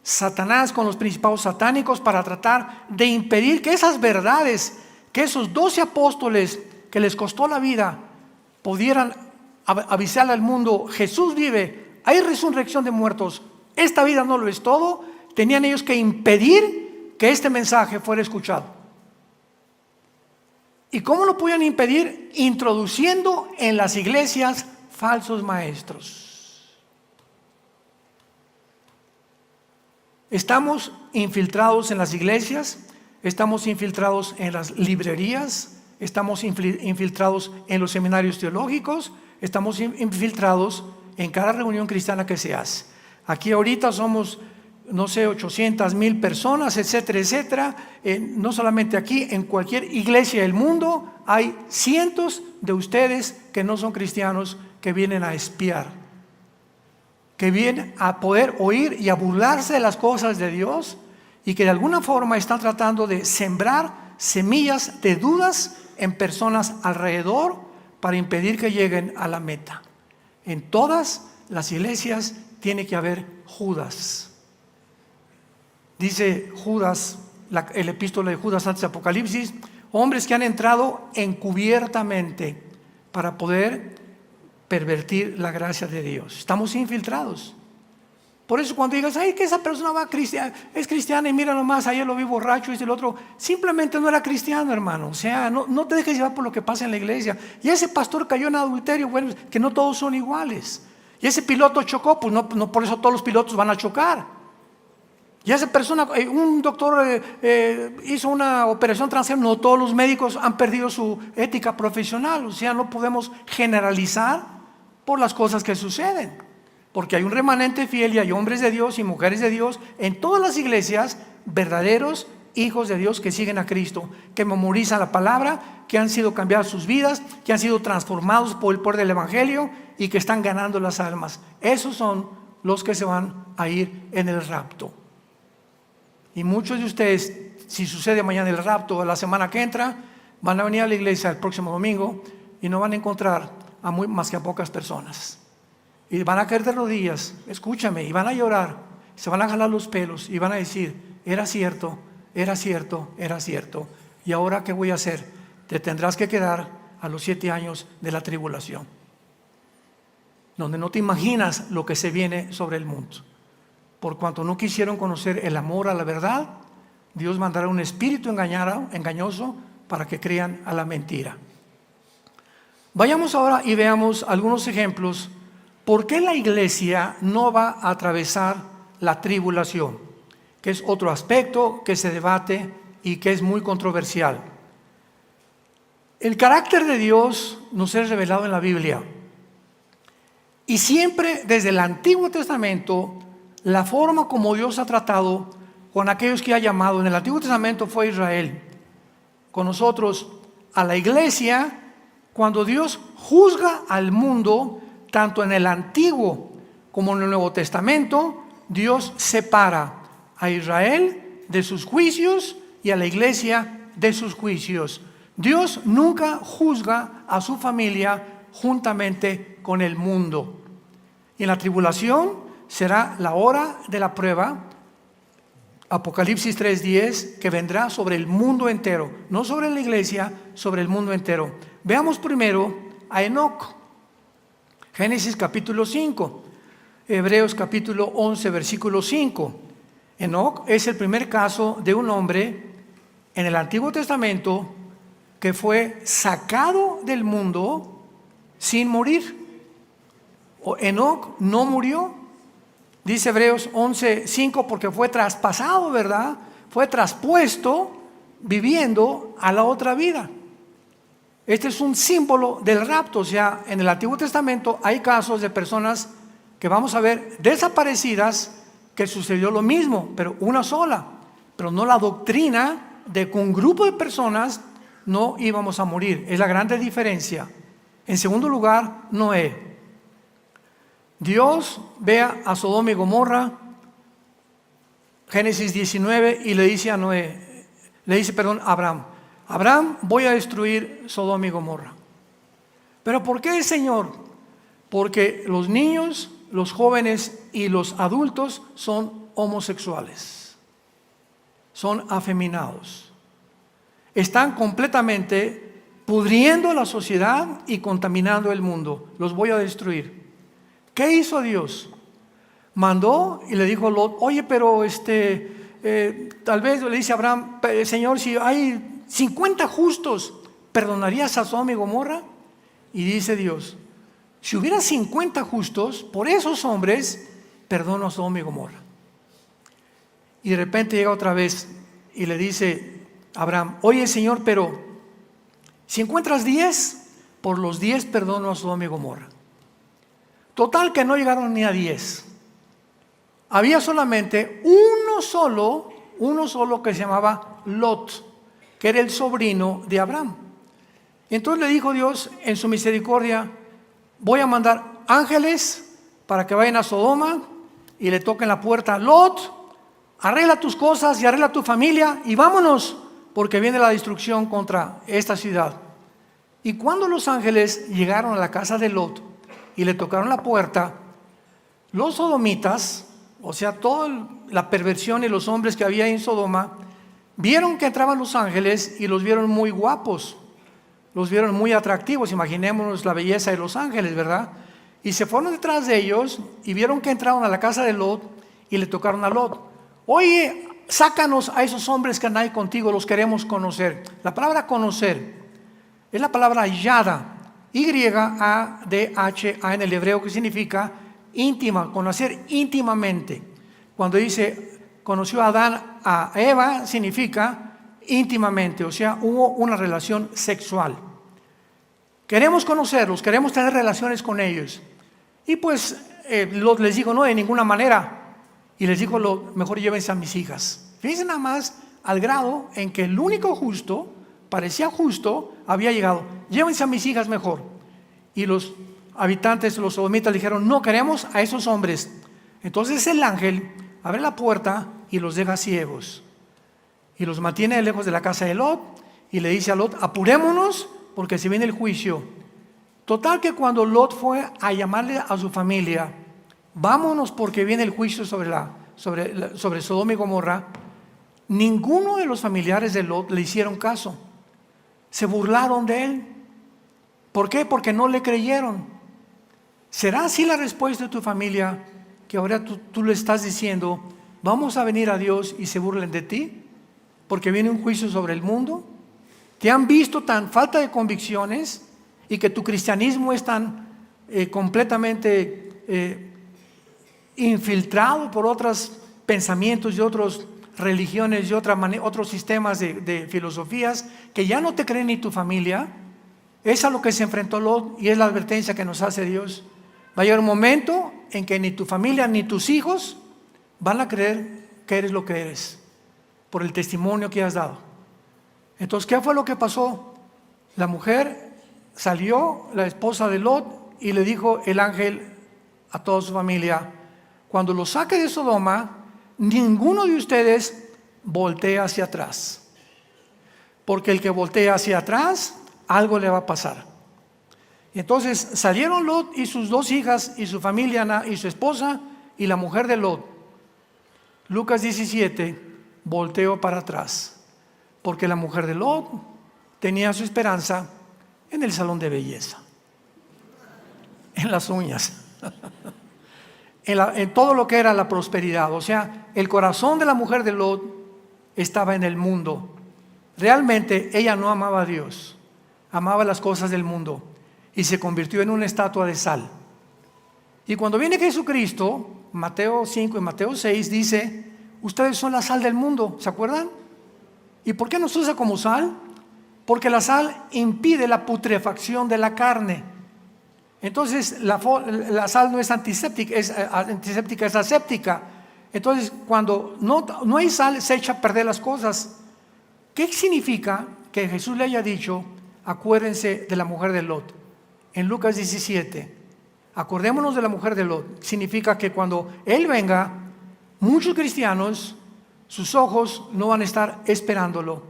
Satanás con los principados satánicos para tratar de impedir que esas verdades, que esos 12 apóstoles que les costó la vida, pudieran avisarle al mundo, Jesús vive, hay resurrección de muertos, esta vida no lo es todo. Tenían ellos que impedir que este mensaje fuera escuchado. ¿Y cómo lo podían impedir? Introduciendo en las iglesias falsos maestros. Estamos infiltrados en las iglesias, estamos infiltrados en las librerías, estamos infiltrados en los seminarios teológicos, estamos infiltrados en cada reunión cristiana que se hace. Aquí ahorita somos, no sé, 800,000 personas, etcétera, etcétera. No solamente aquí, en cualquier iglesia del mundo hay cientos de ustedes que no son cristianos, que vienen a espiar, que vienen a poder oír y a burlarse de las cosas de Dios, y que de alguna forma están tratando de sembrar semillas de dudas en personas alrededor para impedir que lleguen a la meta. En todas las iglesias tiene que haber Judas. Dice Judas, el epístola de Judas antes de Apocalipsis, hombres que han entrado encubiertamente para poder pervertir la gracia de Dios. Estamos infiltrados. Por eso cuando digas, ay, que esa persona es cristiana y mira nomás, ayer lo vi borracho y el otro, simplemente no era cristiano, hermano. O sea, no te dejes llevar por lo que pasa en la iglesia. Y ese pastor cayó en adulterio, bueno, que no todos son iguales. Y ese piloto chocó, pues no por eso todos los pilotos van a chocar. Y esa persona, un doctor hizo una operación transgénero. No todos los médicos han perdido su ética profesional. O sea, no podemos generalizar por las cosas que suceden, porque hay un remanente fiel y hay hombres de Dios y mujeres de Dios en todas las iglesias, verdaderos hijos de Dios que siguen a Cristo, que memorizan la palabra, que han sido cambiadas sus vidas, que han sido transformados por el poder del Evangelio y que están ganando las almas. Esos son los que se van a ir en el rapto. Y muchos de ustedes, si sucede mañana el rapto o la semana que entra, van a venir a la iglesia el próximo domingo y no van a encontrar más que a pocas personas. Y van a caer de rodillas, escúchame, y van a llorar, se van a jalar los pelos y van a decir: era cierto, era cierto, era cierto. ¿Y ahora qué voy a hacer? Te tendrás que quedar a los 7 años de la tribulación, donde no te imaginas lo que se viene sobre el mundo. Por cuanto no quisieron conocer el amor a la verdad, Dios mandará un espíritu engañoso para que crean a la mentira. Vayamos ahora y veamos algunos ejemplos. ¿Por qué la iglesia no va a atravesar la tribulación? Que es otro aspecto que se debate y que es muy controversial. El carácter de Dios nos es revelado en la Biblia. Y siempre desde el Antiguo Testamento, la forma como Dios ha tratado con aquellos que ha llamado, en el Antiguo Testamento fue Israel, con nosotros, a la iglesia, cuando Dios juzga al mundo, tanto en el Antiguo como en el Nuevo Testamento, Dios separa a Israel de sus juicios y a la iglesia de sus juicios. Dios nunca juzga a su familia juntamente con el mundo. Y en la tribulación será la hora de la prueba, Apocalipsis 3:10, que vendrá sobre el mundo entero, no sobre la iglesia, sobre el mundo entero. Veamos primero a Enoc, Génesis capítulo 5, Hebreos capítulo 11, versículo 5. Enoc es el primer caso de un hombre en el Antiguo Testamento que fue sacado del mundo sin morir. Enoc no murió. Dice Hebreos 11:5, porque fue traspasado, ¿verdad? Fue traspuesto viviendo a la otra vida. Este es un símbolo del rapto. O sea, en el Antiguo Testamento hay casos de personas que vamos a ver desaparecidas, que sucedió lo mismo, pero una sola. Pero no la doctrina de que un grupo de personas no íbamos a morir. Es la grande diferencia. En segundo lugar, Noé. Dios ve a Sodoma y Gomorra, Génesis 19, y le dice a a Abraham: Abraham, voy a destruir Sodoma y Gomorra. ¿Pero por qué, Señor? Porque los niños, los jóvenes y los adultos son homosexuales, son afeminados, están completamente pudriendo la sociedad y contaminando el mundo. Los voy a destruir. ¿Qué hizo Dios? Mandó y le dijo a Lot: oye, pero tal vez le dice a Abraham: Señor, si hay 50 justos, ¿perdonarías a Sodoma y Gomorra? Y dice Dios: si hubiera 50 justos, por esos hombres, perdono a Sodoma y Gomorra. Y de repente llega otra vez y le dice a Abraham: oye, Señor, pero si encuentras 10, por los 10 perdono a Sodoma y Gomorra. Total que no llegaron ni a 10. Había solamente uno solo que se llamaba Lot, que era el sobrino de Abraham. Y entonces le dijo Dios en su misericordia: voy a mandar ángeles para que vayan a Sodoma y le toquen la puerta. Lot, arregla tus cosas y arregla tu familia y vámonos, porque viene la destrucción contra esta ciudad. Y cuando los ángeles llegaron a la casa de Lot y le tocaron la puerta, los sodomitas, o sea, toda la perversión y los hombres que había en Sodoma, vieron que entraban los ángeles y los vieron muy guapos, los vieron muy atractivos. Imaginémonos la belleza de los ángeles, ¿verdad? Y se fueron detrás de ellos y vieron que entraron a la casa de Lot y le tocaron a Lot: oye, sácanos a esos hombres que andan ahí contigo, los queremos conocer. La palabra conocer es la palabra yada, Y-A-D-H-A en el hebreo, que significa íntima, conocer íntimamente. Cuando dice conoció a Adán, a Eva, significa íntimamente, o sea, hubo una relación sexual. Queremos conocerlos, queremos tener relaciones con ellos. Y pues Lot les dijo, no, de ninguna manera. Y les dijo, mejor llévense a mis hijas. Fíjense nada más al grado en que el único justo, parecía justo, había llegado. Llévense a mis hijas mejor. Y los habitantes, los sodomitas, dijeron, no queremos a esos hombres. Entonces el ángel abre la puerta y los deja ciegos. Y los mantiene lejos de la casa de Lot. Y le dice a Lot, apurémonos porque se viene el juicio. Total que cuando Lot fue a llamarle a su familia, vámonos porque viene el juicio sobre Sodoma y Gomorra, ninguno de los familiares de Lot le hicieron caso. Se burlaron de él. ¿Por qué? Porque no le creyeron. ¿Será así la respuesta de tu familia? Que ahora tú le estás diciendo, vamos a venir a Dios y se burlen de ti, porque viene un juicio sobre el mundo. ¿Te han visto tan falta de convicciones y que tu cristianismo es tan completamente infiltrado por otros pensamientos y otras religiones y otros sistemas de filosofías que ya no te creen ni tu familia? Es a lo que se enfrentó Lot y es la advertencia que nos hace Dios. Va a llegar un momento en que ni tu familia ni tus hijos van a creer que eres lo que eres por el testimonio que has dado. Entonces, ¿qué fue lo que pasó? La mujer salió, la esposa de Lot, y le dijo el ángel a toda su familia, cuando los saque de Sodoma, ninguno de ustedes voltee hacia atrás, porque el que voltea hacia atrás, algo le va a pasar. Entonces salieron Lot y sus dos hijas y su familia y su esposa y la mujer de Lot. Lucas 17, volteó para atrás, porque la mujer de Lot tenía su esperanza en el salón de belleza, en las uñas, en todo lo que era la prosperidad. O sea, el corazón de la mujer de Lot estaba en el mundo. Realmente ella no amaba a Dios, amaba las cosas del mundo y se convirtió en una estatua de sal. Y cuando viene Jesucristo, Mateo 5 y Mateo 6 dice, ustedes son la sal del mundo, ¿se acuerdan? ¿Y por qué nos usa como sal? Porque la sal impide la putrefacción de la carne. Entonces la sal no es antiséptica, es aséptica. Entonces cuando no hay sal, se echa a perder las cosas. ¿Qué significa que Jesús le haya dicho, acuérdense de la mujer de Lot? En Lucas 17, acordémonos de la mujer de Lot. Significa que cuando Él venga, muchos cristianos, sus ojos no van a estar esperándolo.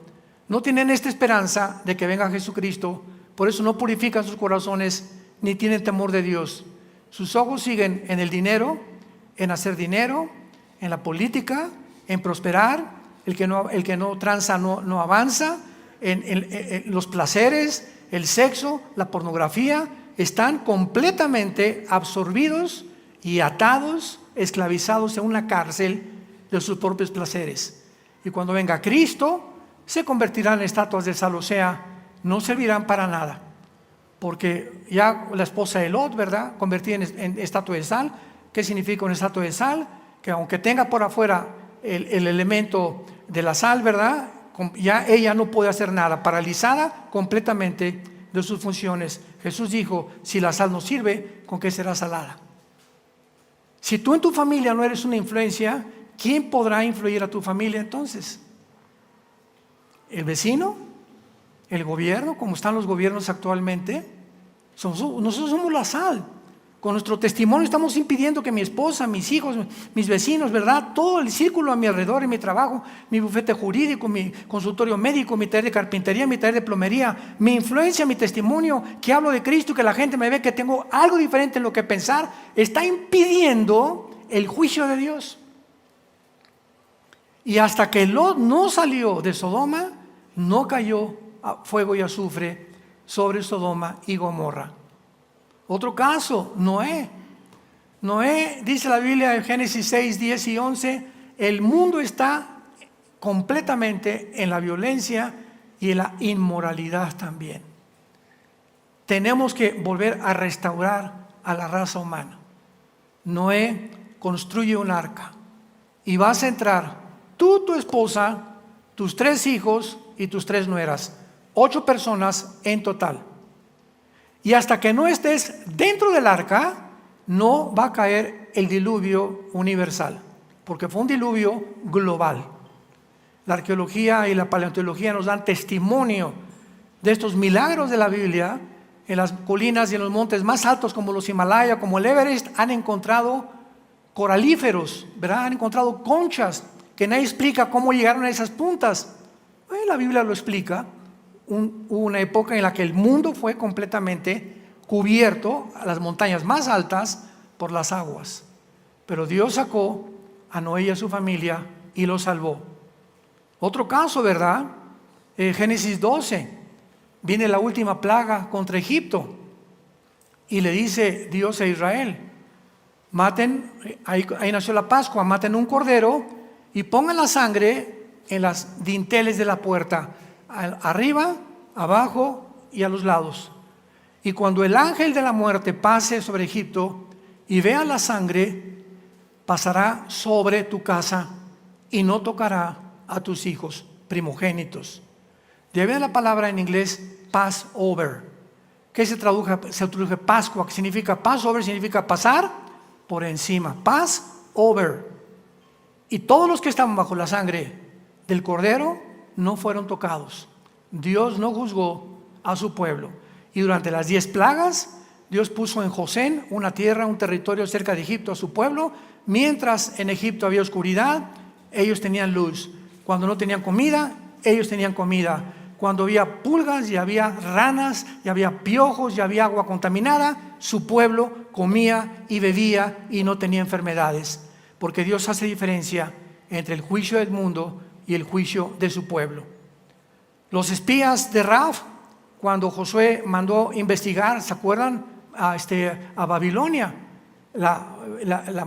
No tienen esta esperanza de que venga Jesucristo, por eso no purifican sus corazones ni tienen temor de Dios. Sus ojos siguen en el dinero, en hacer dinero, en la política, en prosperar. El que no tranza no avanza. En los placeres, el sexo, la pornografía, están completamente absorbidos y atados, esclavizados en una cárcel de sus propios placeres. Y cuando venga Cristo, se convertirán en estatuas de sal, o sea, no servirán para nada. Porque ya la esposa de Lot, ¿verdad?, convertida en estatua de sal. ¿Qué significa una estatua de sal? Que aunque tenga por afuera el elemento de la sal, ¿verdad?, ya ella no puede hacer nada, paralizada completamente de sus funciones. Jesús dijo, si la sal no sirve, ¿con qué será salada? Si tú en tu familia no eres una influencia, ¿quién podrá influir a tu familia entonces? ¿El vecino? ¿El gobierno? ¿Cómo están los gobiernos actualmente? Nosotros somos la sal. Con nuestro testimonio estamos impidiendo que mi esposa, mis hijos, mis vecinos, ¿verdad?, todo el círculo a mi alrededor, en mi trabajo, mi bufete jurídico, mi consultorio médico, mi taller de carpintería, mi taller de plomería, mi influencia, mi testimonio, que hablo de Cristo, que la gente me ve que tengo algo diferente en lo que pensar, está impidiendo el juicio de Dios. Y hasta que Lot no salió de Sodoma, no cayó fuego y azufre sobre Sodoma y Gomorra. Otro caso, Noé. Noé, dice la Biblia en Génesis 6, 10 y 11, el mundo está completamente en la violencia y en la inmoralidad también. Tenemos que volver a restaurar a la raza humana. Noé construye un arca y vas a entrar tú, tu esposa, tus 3 hijos y tus 3 nueras. 8 personas en total. Y hasta que no estés dentro del arca, no va a caer el diluvio universal, porque fue un diluvio global. La arqueología y la paleontología nos dan testimonio de estos milagros de la Biblia. En las colinas y en los montes más altos como los Himalaya, como el Everest, han encontrado coralíferos, ¿verdad? Han encontrado conchas que nadie explica cómo llegaron a esas puntas. La Biblia lo explica. Hubo una época en la que el mundo fue completamente cubierto, a las montañas más altas, por las aguas. Pero Dios sacó a Noé y a su familia y los salvó. Otro caso, ¿verdad? Génesis 12. Viene la última plaga contra Egipto y le dice Dios a Israel: maten, ahí nació la Pascua, maten un cordero y pongan la sangre en las dinteles de la puerta, arriba, abajo y a los lados. Y cuando el ángel de la muerte pase sobre Egipto y vea la sangre, pasará sobre tu casa y no tocará a tus hijos primogénitos. De ahí la palabra en inglés Passover, que se traduce Pascua, que significa Passover, significa pasar por encima. Passover. Y todos los que estaban bajo la sangre del cordero no fueron tocados. Dios no juzgó a su pueblo. Y durante las 10 plagas, Dios puso en Gosén una tierra, un territorio cerca de Egipto a su pueblo. Mientras en Egipto había oscuridad, ellos tenían luz. Cuando no tenían comida, ellos tenían comida. Cuando había pulgas y había ranas y había piojos y había agua contaminada, su pueblo comía y bebía y no tenía enfermedades. Porque Dios hace diferencia entre el juicio del mundo y el juicio de su pueblo. Los espías de Rahab, cuando Josué mandó investigar, ¿se acuerdan? A Babilonia.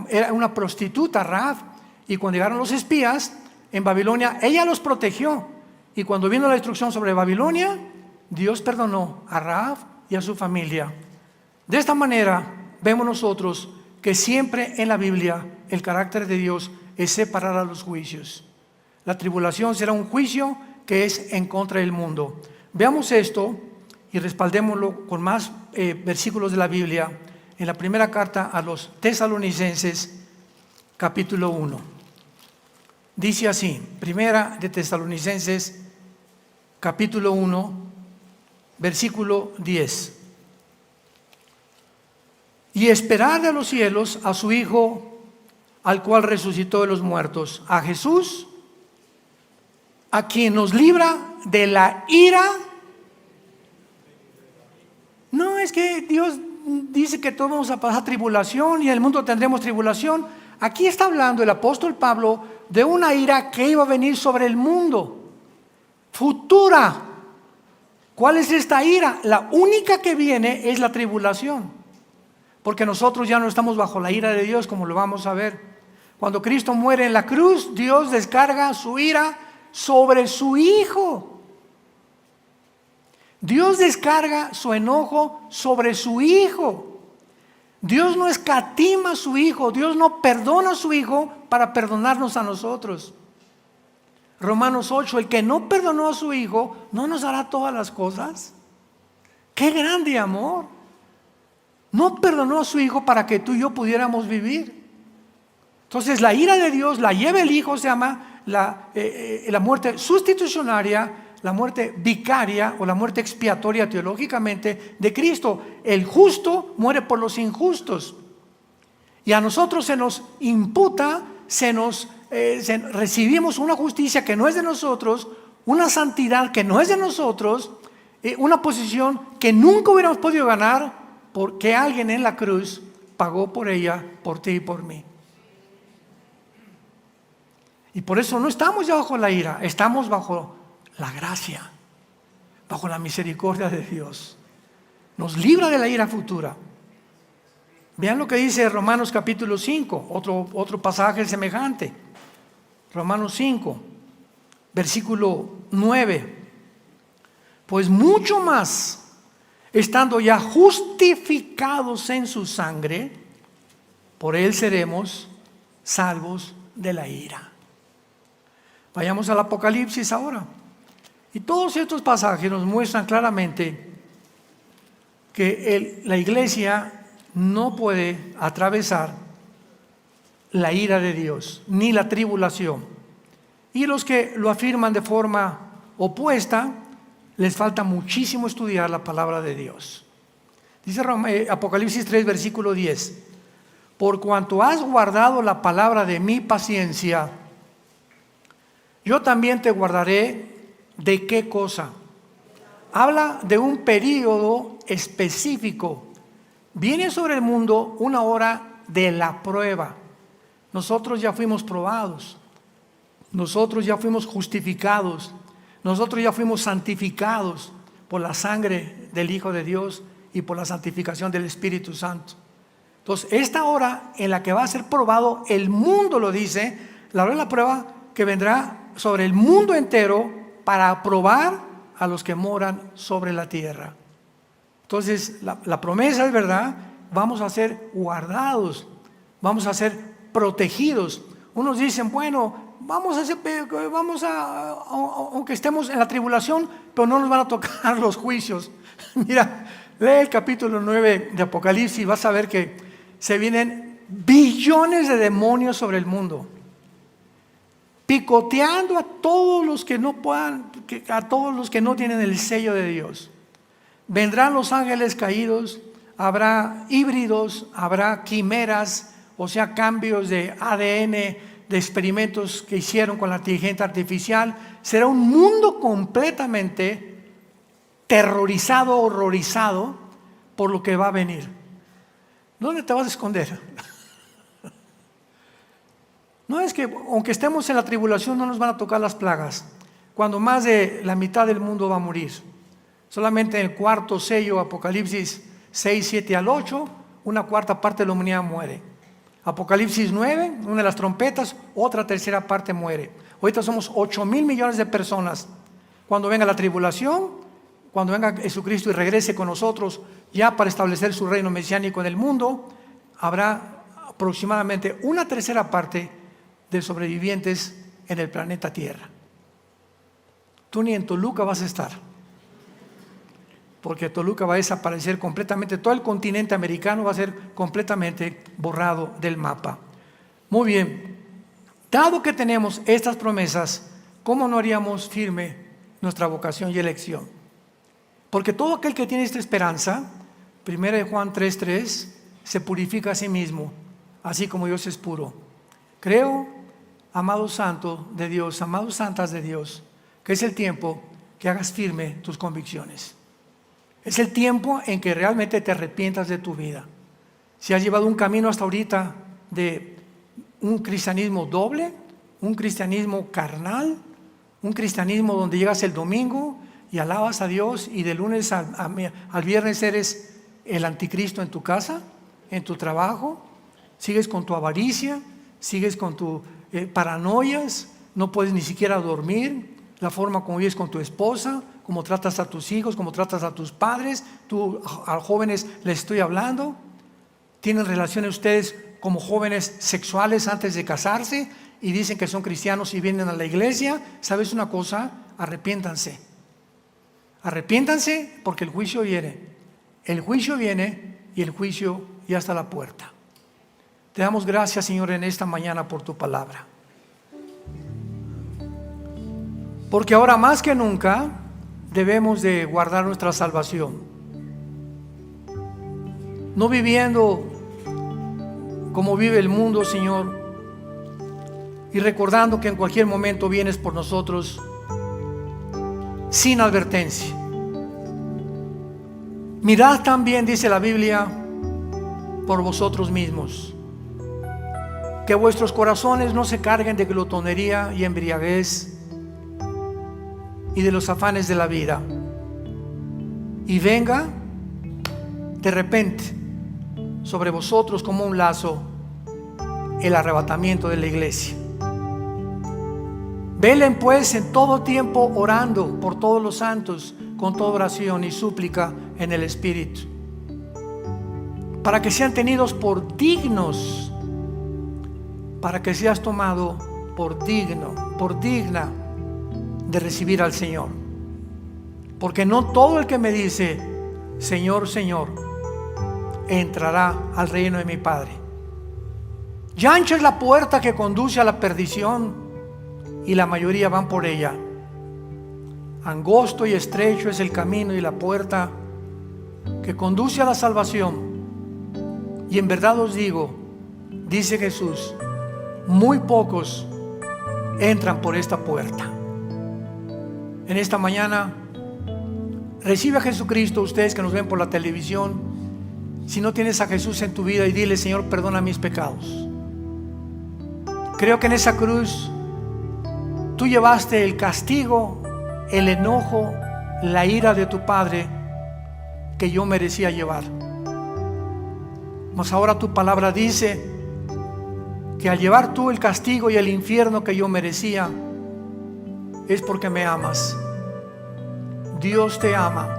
Era una prostituta Rahab, y cuando llegaron los espías en Babilonia, ella los protegió. Y cuando vino la destrucción sobre Babilonia, Dios perdonó a Rahab y a su familia. De esta manera vemos nosotros que siempre en la Biblia el carácter de Dios es separar a los juicios. La tribulación será un juicio que es en contra del mundo. Veamos esto y respaldémoslo con más versículos de la Biblia en la primera carta a los Tesalonicenses, capítulo 1. Dice así, primera de Tesalonicenses, capítulo 1, versículo 10. Y esperar de los cielos a su Hijo, al cual resucitó de los muertos, a Jesús, a quien nos libra de la ira. No es que Dios dice que todos vamos a pasar tribulación y en el mundo tendremos tribulación. Aquí está hablando el apóstol Pablo de una ira que iba a venir sobre el mundo, futura. ¿Cuál es esta ira? La única que viene es la tribulación, porque nosotros ya no estamos bajo la ira de Dios, como lo vamos a ver. Cuando Cristo muere en la cruz, Dios descarga su ira sobre su Hijo. Dios descarga su enojo sobre su Hijo. Dios no escatima a su Hijo, Dios no perdona a su Hijo para perdonarnos a nosotros. Romanos 8, el que no perdonó a su Hijo, ¿no nos hará todas las cosas? ¡Qué grande amor! No perdonó a su Hijo para que tú y yo pudiéramos vivir. Entonces la ira de Dios la lleva el Hijo, se llama la muerte sustitucionaria, la muerte vicaria o la muerte expiatoria teológicamente de Cristo. El justo muere por los injustos. Y a nosotros se nos imputa, recibimos una justicia que no es de nosotros, una santidad que no es de nosotros, una posición que nunca hubiéramos podido ganar porque alguien en la cruz pagó por ella, por ti y por mí. Y por eso no estamos ya bajo la ira, estamos bajo la gracia, bajo la misericordia de Dios. Nos libra de la ira futura. Vean lo que dice Romanos capítulo 5, otro pasaje semejante. Romanos 5, versículo 9. Pues mucho más, estando ya justificados en su sangre, por él seremos salvos de la ira. Vayamos al Apocalipsis ahora. Y todos estos pasajes nos muestran claramente que la iglesia no puede atravesar la ira de Dios, ni la tribulación. Y los que lo afirman de forma opuesta, les falta muchísimo estudiar la palabra de Dios. Dice Apocalipsis 3, versículo 10: por cuanto has guardado la palabra de mi paciencia, yo también te guardaré. ¿De qué cosa? Habla de un período específico. Viene sobre el mundo una hora de la prueba. Nosotros ya fuimos probados, nosotros ya fuimos justificados, nosotros ya fuimos santificados por la sangre del Hijo de Dios y por la santificación del Espíritu Santo. Entonces, esta hora en la que va a ser probado el mundo, lo dice, la hora de la prueba que vendrá sobre el mundo entero para probar a los que moran sobre la tierra. Entonces, la promesa es verdad, vamos a ser guardados, vamos a ser protegidos. Unos dicen, bueno, aunque estemos en la tribulación, pero no nos van a tocar los juicios. Mira, lee el capítulo 9 de Apocalipsis y vas a ver que se vienen billones de demonios sobre el mundo, picoteando a todos los que no puedan, a todos los que no tienen el sello de Dios. Vendrán los ángeles caídos, habrá híbridos, habrá quimeras, o sea, cambios de ADN, de experimentos que hicieron con la inteligencia artificial. Será un mundo completamente terrorizado, horrorizado por lo que va a venir. ¿Dónde te vas a esconder? No es que aunque estemos en la tribulación no nos van a tocar las plagas, cuando más de la mitad del mundo va a morir. Solamente en el cuarto sello, Apocalipsis 6, 7 al 8, una cuarta parte de la humanidad muere. Apocalipsis 9, una de las trompetas, otra tercera parte muere. Ahorita somos 8,000 millones de personas. Cuando venga la tribulación, cuando venga Jesucristo y regrese con nosotros ya para establecer su reino mesiánico en el mundo, habrá aproximadamente una tercera parte de sobrevivientes en el planeta Tierra. Tú ni en Toluca vas a estar, porque Toluca va a desaparecer completamente. Todo el continente americano va a ser completamente borrado del mapa. Muy bien, dado que tenemos estas promesas, ¿cómo no haríamos firme nuestra vocación y elección? Porque todo aquel que tiene esta esperanza, 1 Juan 3:3, se purifica a sí mismo, así como Dios es puro. Creo, amado santo de Dios, amados santas de Dios, que es el tiempo que hagas firme tus convicciones. Es el tiempo en que realmente te arrepientas de tu vida. Si has llevado un camino hasta ahorita de un cristianismo doble, un cristianismo carnal, un cristianismo donde llegas el domingo y alabas a Dios y de lunes al viernes eres el anticristo en tu casa, en tu trabajo, sigues con tu avaricia, sigues con tus paranoias, no puedes ni siquiera dormir, la forma como vives con tu esposa, cómo tratas a tus hijos, cómo tratas a tus padres. Tú a jóvenes les estoy hablando. Tienen relaciones ustedes como jóvenes sexuales antes de casarse y dicen que son cristianos y vienen a la iglesia. ¿Sabes una cosa? Arrepiéntanse. Arrepiéntanse porque el juicio viene. El juicio viene y el juicio ya está a la puerta. Te damos gracias, Señor, en esta mañana por tu palabra. Porque ahora más que nunca debemos de guardar nuestra salvación. No viviendo como vive el mundo, Señor, y recordando que en cualquier momento vienes por nosotros sin advertencia. Mirad también, dice la Biblia, por vosotros mismos, que vuestros corazones no se carguen de glotonería y embriaguez y de los afanes de la vida, y venga de repente sobre vosotros como un lazo el arrebatamiento de la iglesia. Velen pues en todo tiempo orando por todos los santos con toda oración y súplica en el Espíritu, para que sean tenidos por dignos, para que seas tomado por digna de recibir al Señor. Porque no todo el que me dice, Señor, Señor, entrará al reino de mi Padre. Ya ancha es la puerta que conduce a la perdición, y la mayoría van por ella. Angosto y estrecho es el camino y la puerta que conduce a la salvación. Y en verdad os digo, dice Jesús, muy pocos entran por esta puerta. En esta mañana, recibe a Jesucristo. Ustedes que nos ven por la televisión, si no tienes a Jesús en tu vida, y dile, Señor, perdona mis pecados. Creo que en esa cruz tú llevaste el castigo, el enojo, la ira de tu Padre que yo merecía llevar. Mas ahora tu palabra dice que al llevar tú el castigo y el infierno que yo merecía, es porque me amas. Dios te ama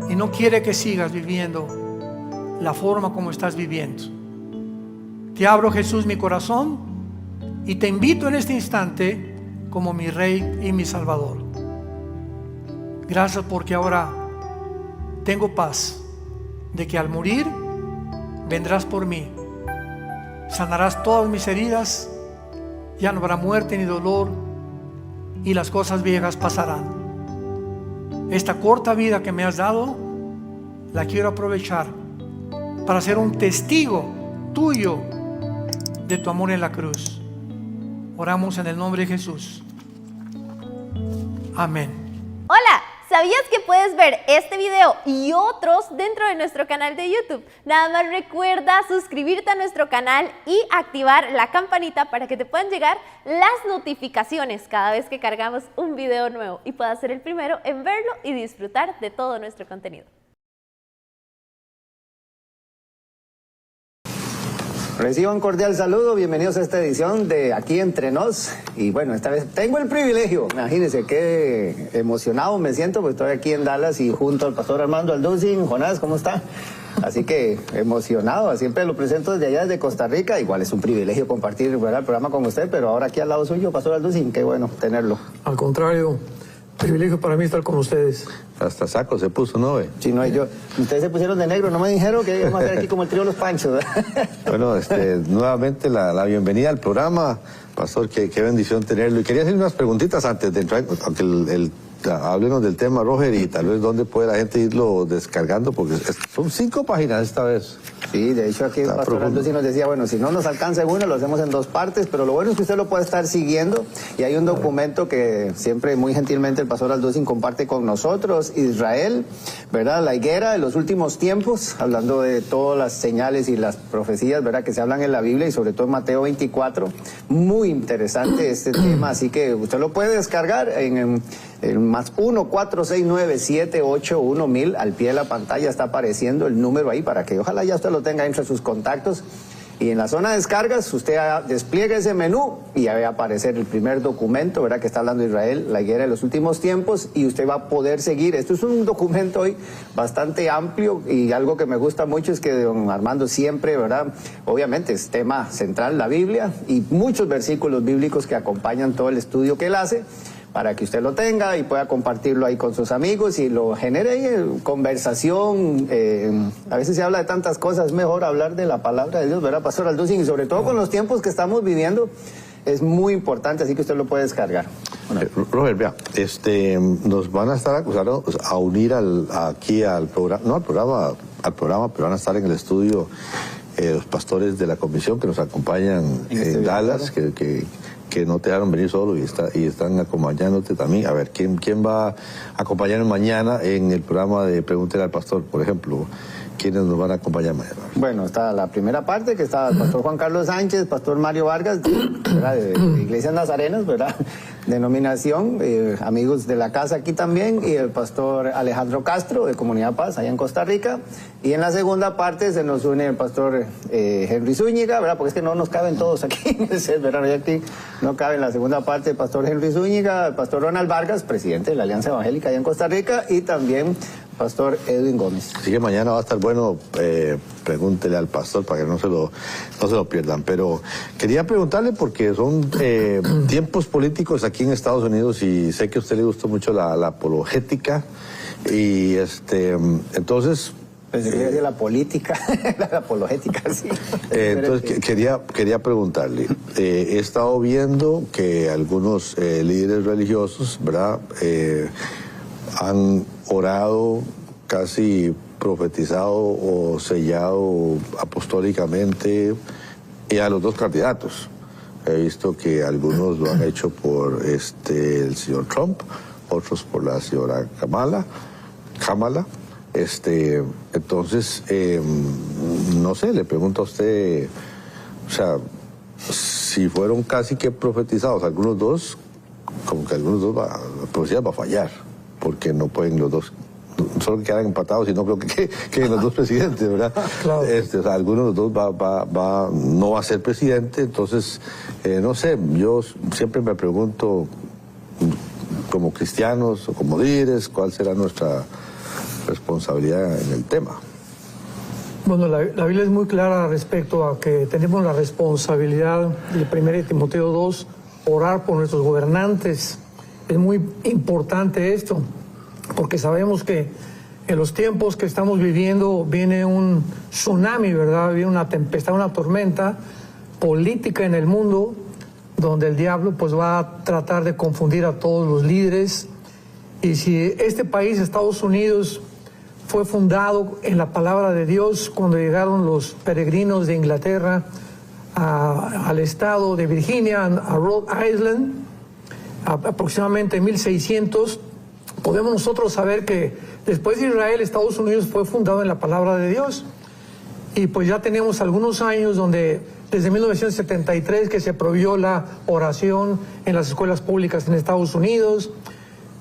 y no quiere que sigas viviendo la forma como estás viviendo. Te abro, Jesús, mi corazón, y te invito en este instante como mi Rey y mi Salvador. Gracias porque ahora tengo paz de que al morir vendrás por mí, sanarás todas mis heridas, ya no habrá muerte ni dolor, y las cosas viejas pasarán. Esta corta vida que me has dado la quiero aprovechar para ser un testigo tuyo de tu amor en la cruz. Oramos en el nombre de Jesús. Amén. Hola, ¿sabías que puedes ver este video y otros dentro de nuestro canal de YouTube? Nada más recuerda suscribirte a nuestro canal y activar la campanita para que te puedan llegar las notificaciones cada vez que cargamos un video nuevo y puedas ser el primero en verlo y disfrutar de todo nuestro contenido. Reciban un cordial saludo, bienvenidos a esta edición de Aquí Entre Nos. Y bueno, esta vez tengo el privilegio, imagínense qué emocionado me siento, pues estoy aquí en Dallas y junto al pastor Armando Alducin. Jonás, ¿cómo está? Así que emocionado, siempre lo presento desde allá, desde Costa Rica. Igual es un privilegio compartir, ¿verdad?, el programa con usted, pero ahora aquí al lado suyo, pastor Alducin, qué bueno tenerlo. Al contrario, privilegio para mí estar con ustedes. Hasta saco se puso, ¿no? Sí, no, yo. Ustedes se pusieron de negro, no me dijeron que íbamos a hacer aquí como el trío Los Panchos. Bueno, nuevamente la bienvenida al programa. Pastor, qué bendición tenerlo. Y quería hacer unas preguntitas antes de entrar, aunque háblenos del tema, Roger, y tal vez dónde puede la gente irlo descargando, porque son 5 páginas esta vez. Sí, de hecho aquí el pastor Alducin nos decía, bueno, si no nos alcanza en una, lo hacemos en 2 partes, pero lo bueno es que usted lo puede estar siguiendo, y hay un documento que siempre muy gentilmente el pastor Alducin comparte con nosotros, Israel, ¿verdad?, la higuera de los últimos tiempos, hablando de todas las señales y las profecías, ¿verdad?, que se hablan en la Biblia, y sobre todo en Mateo 24, muy interesante este tema, así que usted lo puede descargar en el más 1-469-781-1000, al pie de la pantalla está apareciendo el número ahí para que ojalá ya usted lo tenga entre sus contactos. Y en la zona de descargas, usted despliega ese menú y ya va a aparecer el primer documento, ¿verdad?, que está hablando Israel, la higuera de los últimos tiempos, y usted va a poder seguir. Esto es un documento hoy bastante amplio, y algo que me gusta mucho es que don Armando siempre, ¿verdad?, obviamente es tema central la Biblia, y muchos versículos bíblicos que acompañan todo el estudio que él hace, para que usted lo tenga y pueda compartirlo ahí con sus amigos y lo genere ahí conversación. A veces se habla de tantas cosas, es mejor hablar de la palabra de Dios, ¿verdad, pastor Alducin? Y sobre todo con los tiempos que estamos viviendo, es muy importante, así que usted lo puede descargar. Bueno. Roger, vea, nos van a estar acusando a unir aquí al programa, no al programa, pero van a estar en el estudio los pastores de la comisión que nos acompañan en Dallas, que no te dejaron venir solo y están acompañándote también. A ver, ¿quién va a acompañarnos mañana en el programa de Pregúntele al Pastor, por ejemplo? ¿Quiénes nos van a acompañar mañana? Bueno, está la primera parte, que está el pastor Juan Carlos Sánchez, pastor Mario Vargas, ¿verdad?, de Iglesias Nazarenas, ¿verdad?, denominación, amigos de la casa aquí también, y el pastor Alejandro Castro, de Comunidad Paz, allá en Costa Rica. Y en la segunda parte se nos une el pastor Henry Zúñiga, ¿verdad?, porque es que no nos caben todos aquí, ¿verdad?, y aquí no cabe en la segunda parte el pastor Henry Zúñiga, el pastor Ronald Vargas, presidente de la Alianza Evangélica allá en Costa Rica, y también Pastor Edwin Gómez. Así que mañana va a estar bueno, pregúntele al pastor para que no se lo pierdan. Pero quería preguntarle porque son tiempos políticos aquí en Estados Unidos y sé que a usted le gustó mucho la apologética y entonces... Pensé que decía la política, la apologética, sí. Entonces quería preguntarle, he estado viendo que algunos líderes religiosos, ¿verdad?, han orado, casi profetizado o sellado apostólicamente a los dos candidatos. He visto que algunos lo han hecho por el señor Trump, otros por la señora Kamala. Entonces, no sé, le pregunto a usted, o sea, si fueron casi que profetizados algunos dos, como que algunos dos la profecía va a fallar, porque no pueden los dos, no solo quedan empatados, sino creo que los dos presidentes, ¿verdad? Claro. O sea, alguno de los dos no va a ser presidente, entonces, no sé, yo siempre me pregunto, como cristianos o como líderes, ¿cuál será nuestra responsabilidad en el tema? Bueno, la Biblia es muy clara respecto a que tenemos la responsabilidad, de 1 Timoteo 2, orar por nuestros gobernantes. Es muy importante esto, porque sabemos que en los tiempos que estamos viviendo viene un tsunami, ¿verdad? Viene una tempestad, una tormenta política en el mundo, donde el diablo pues va a tratar de confundir a todos los líderes. Y si este país, Estados Unidos, fue fundado en la palabra de Dios cuando llegaron los peregrinos de Inglaterra al estado de Virginia, a Rhode Island, aproximadamente en 1600, podemos nosotros saber que después de Israel, Estados Unidos fue fundado en la palabra de Dios. Y pues ya tenemos algunos años donde, desde 1973, que se prohibió la oración en las escuelas públicas en Estados Unidos.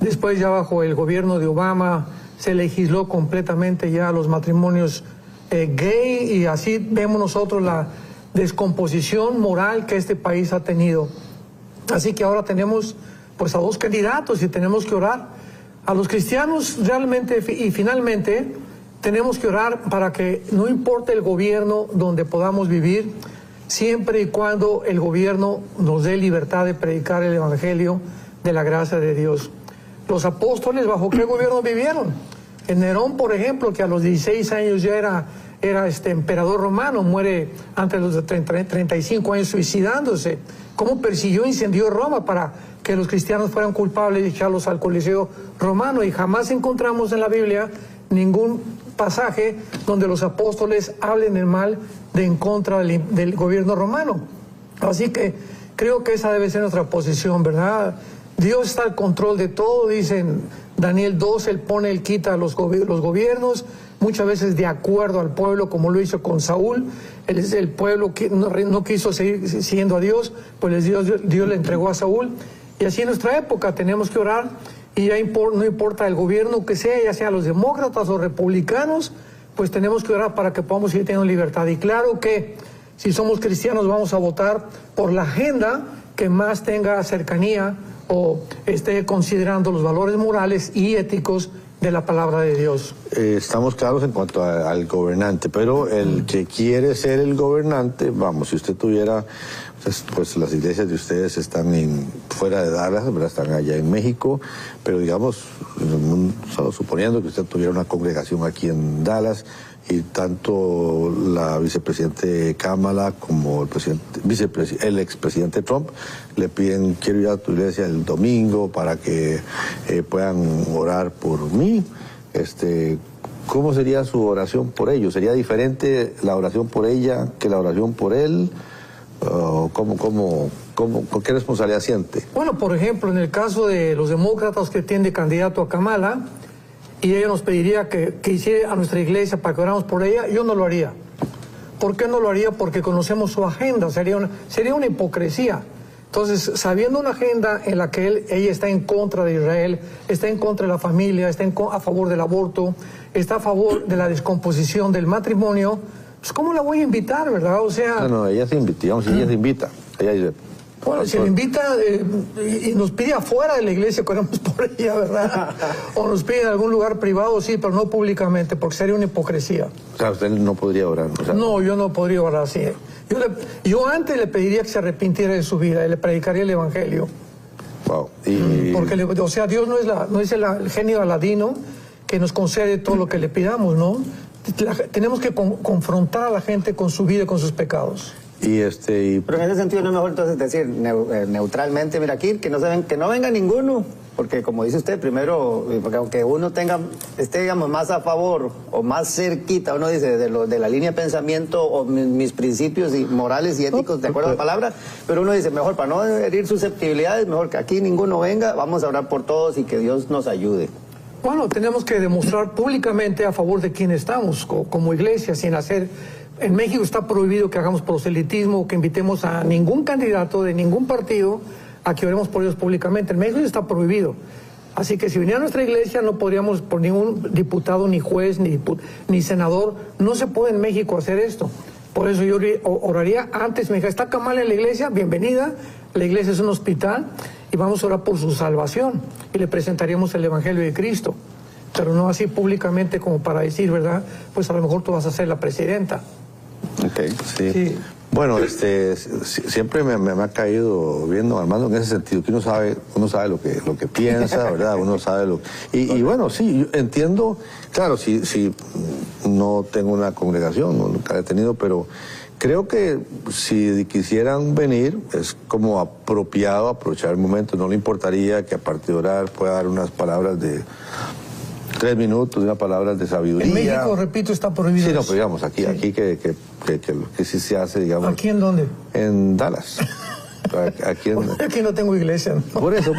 Después, ya bajo el gobierno de Obama, se legisló completamente ya los matrimonios gay, y así vemos nosotros la descomposición moral que este país ha tenido. Así que ahora tenemos pues a dos candidatos y tenemos que orar. A los cristianos realmente y finalmente tenemos que orar para que no importe el gobierno donde podamos vivir, siempre y cuando el gobierno nos dé libertad de predicar el evangelio de la gracia de Dios. Los apóstoles, ¿bajo qué gobierno vivieron? En Nerón, por ejemplo, que a los 16 años ya era emperador romano, muere antes de los 35 años suicidándose. ¿Cómo persiguió e incendió Roma para que los cristianos fueran culpables y echarlos al Coliseo romano? Y jamás encontramos en la Biblia ningún pasaje donde los apóstoles hablen el mal en contra del gobierno romano. Así que creo que esa debe ser nuestra posición, ¿verdad? Dios está al control de todo, dice en Daniel 2, Él quita los gobiernos, muchas veces de acuerdo al pueblo, como lo hizo con Saúl. El pueblo que no quiso seguir siguiendo a Dios, pues Dios le entregó a Saúl. Y así en nuestra época tenemos que orar, y ya no importa el gobierno que sea, ya sea los demócratas o republicanos, pues tenemos que orar para que podamos seguir teniendo libertad. Y claro que si somos cristianos vamos a votar por la agenda que más tenga cercanía o esté considerando los valores morales y éticos de la palabra de Dios. Estamos claros en cuanto al gobernante, pero el que quiere ser el gobernante, vamos, si usted tuviera, pues las iglesias de ustedes están fuera de Dallas, ¿verdad? Están allá en México, pero digamos, solo suponiendo que usted tuviera una congregación aquí en Dallas, y tanto la vicepresidente Kamala como el expresidente Trump le piden: quiero ir a tu iglesia el domingo para que puedan orar por mí. ¿Cómo sería su oración por ellos? ¿Sería diferente la oración por ella que la oración por él? ¿Con qué responsabilidad siente? Bueno, por ejemplo, en el caso de los demócratas que tienen de candidato a Kamala, y ella nos pediría que hiciera a nuestra iglesia para que oramos por ella, yo no lo haría. ¿Por qué no lo haría? Porque conocemos su agenda, sería una hipocresía. Entonces, sabiendo una agenda en la que ella está en contra de Israel, está en contra de la familia, está a favor del aborto, está a favor de la descomposición del matrimonio, pues ¿cómo la voy a invitar, verdad? O sea... No, ella se invita, digamos, ella se invita. Ella dice, Bueno, si le invita y nos pide afuera de la iglesia que oremos por ella, ¿verdad? O nos pide en algún lugar privado, sí, pero no públicamente, porque sería una hipocresía. O sea, usted no podría orar. O sea, No, yo no podría orar así. Yo antes le pediría que se arrepintiera de su vida y le predicaría el evangelio. wow. Porque, o sea, Dios no es el genio aladino que nos concede todo lo que le pidamos, ¿no? Tenemos que confrontar a la gente con su vida y con sus pecados. Pero en ese sentido no es mejor entonces decir neutralmente, mira aquí, que no venga ninguno, porque como dice usted, primero, porque aunque uno esté digamos más a favor o más cerquita, uno dice de la línea de pensamiento o mis principios y morales y éticos, de acuerdo a la palabra, pero uno dice, mejor para no herir susceptibilidades, mejor que aquí ninguno venga, vamos a orar por todos y que Dios nos ayude. Bueno, tenemos que demostrar públicamente a favor de quién estamos, como iglesia, sin hacer... En México está prohibido que hagamos proselitismo, que invitemos a ningún candidato de ningún partido a que oremos por ellos públicamente. En México está prohibido. Así que si viniera a nuestra iglesia no podríamos, por ningún diputado, ni juez, ni senador, no se puede en México hacer esto. Por eso yo oraría antes, me dijo, ¿está Kamala en la iglesia? Bienvenida. La iglesia es un hospital y vamos a orar por su salvación y le presentaríamos el Evangelio de Cristo. Pero no así públicamente como para decir, ¿verdad? Pues a lo mejor tú vas a ser la presidenta. Ok, sí. Bueno, siempre me ha caído viendo, Armando, en ese sentido, que uno sabe lo que piensa, ¿verdad? Uno sabe lo... Y bueno, sí, yo entiendo, claro, si no tengo una congregación, nunca he tenido, pero creo que si quisieran venir, es como apropiado aprovechar el momento. No le importaría que aparte de orar pueda dar unas palabras de 3 minutos, unas palabras de sabiduría. En México, repito, está prohibido. Sí, no, pero digamos, aquí que sí se hace, digamos. ¿Aquí en dónde? En Dallas. Aquí no tengo iglesia, ¿no? Por eso,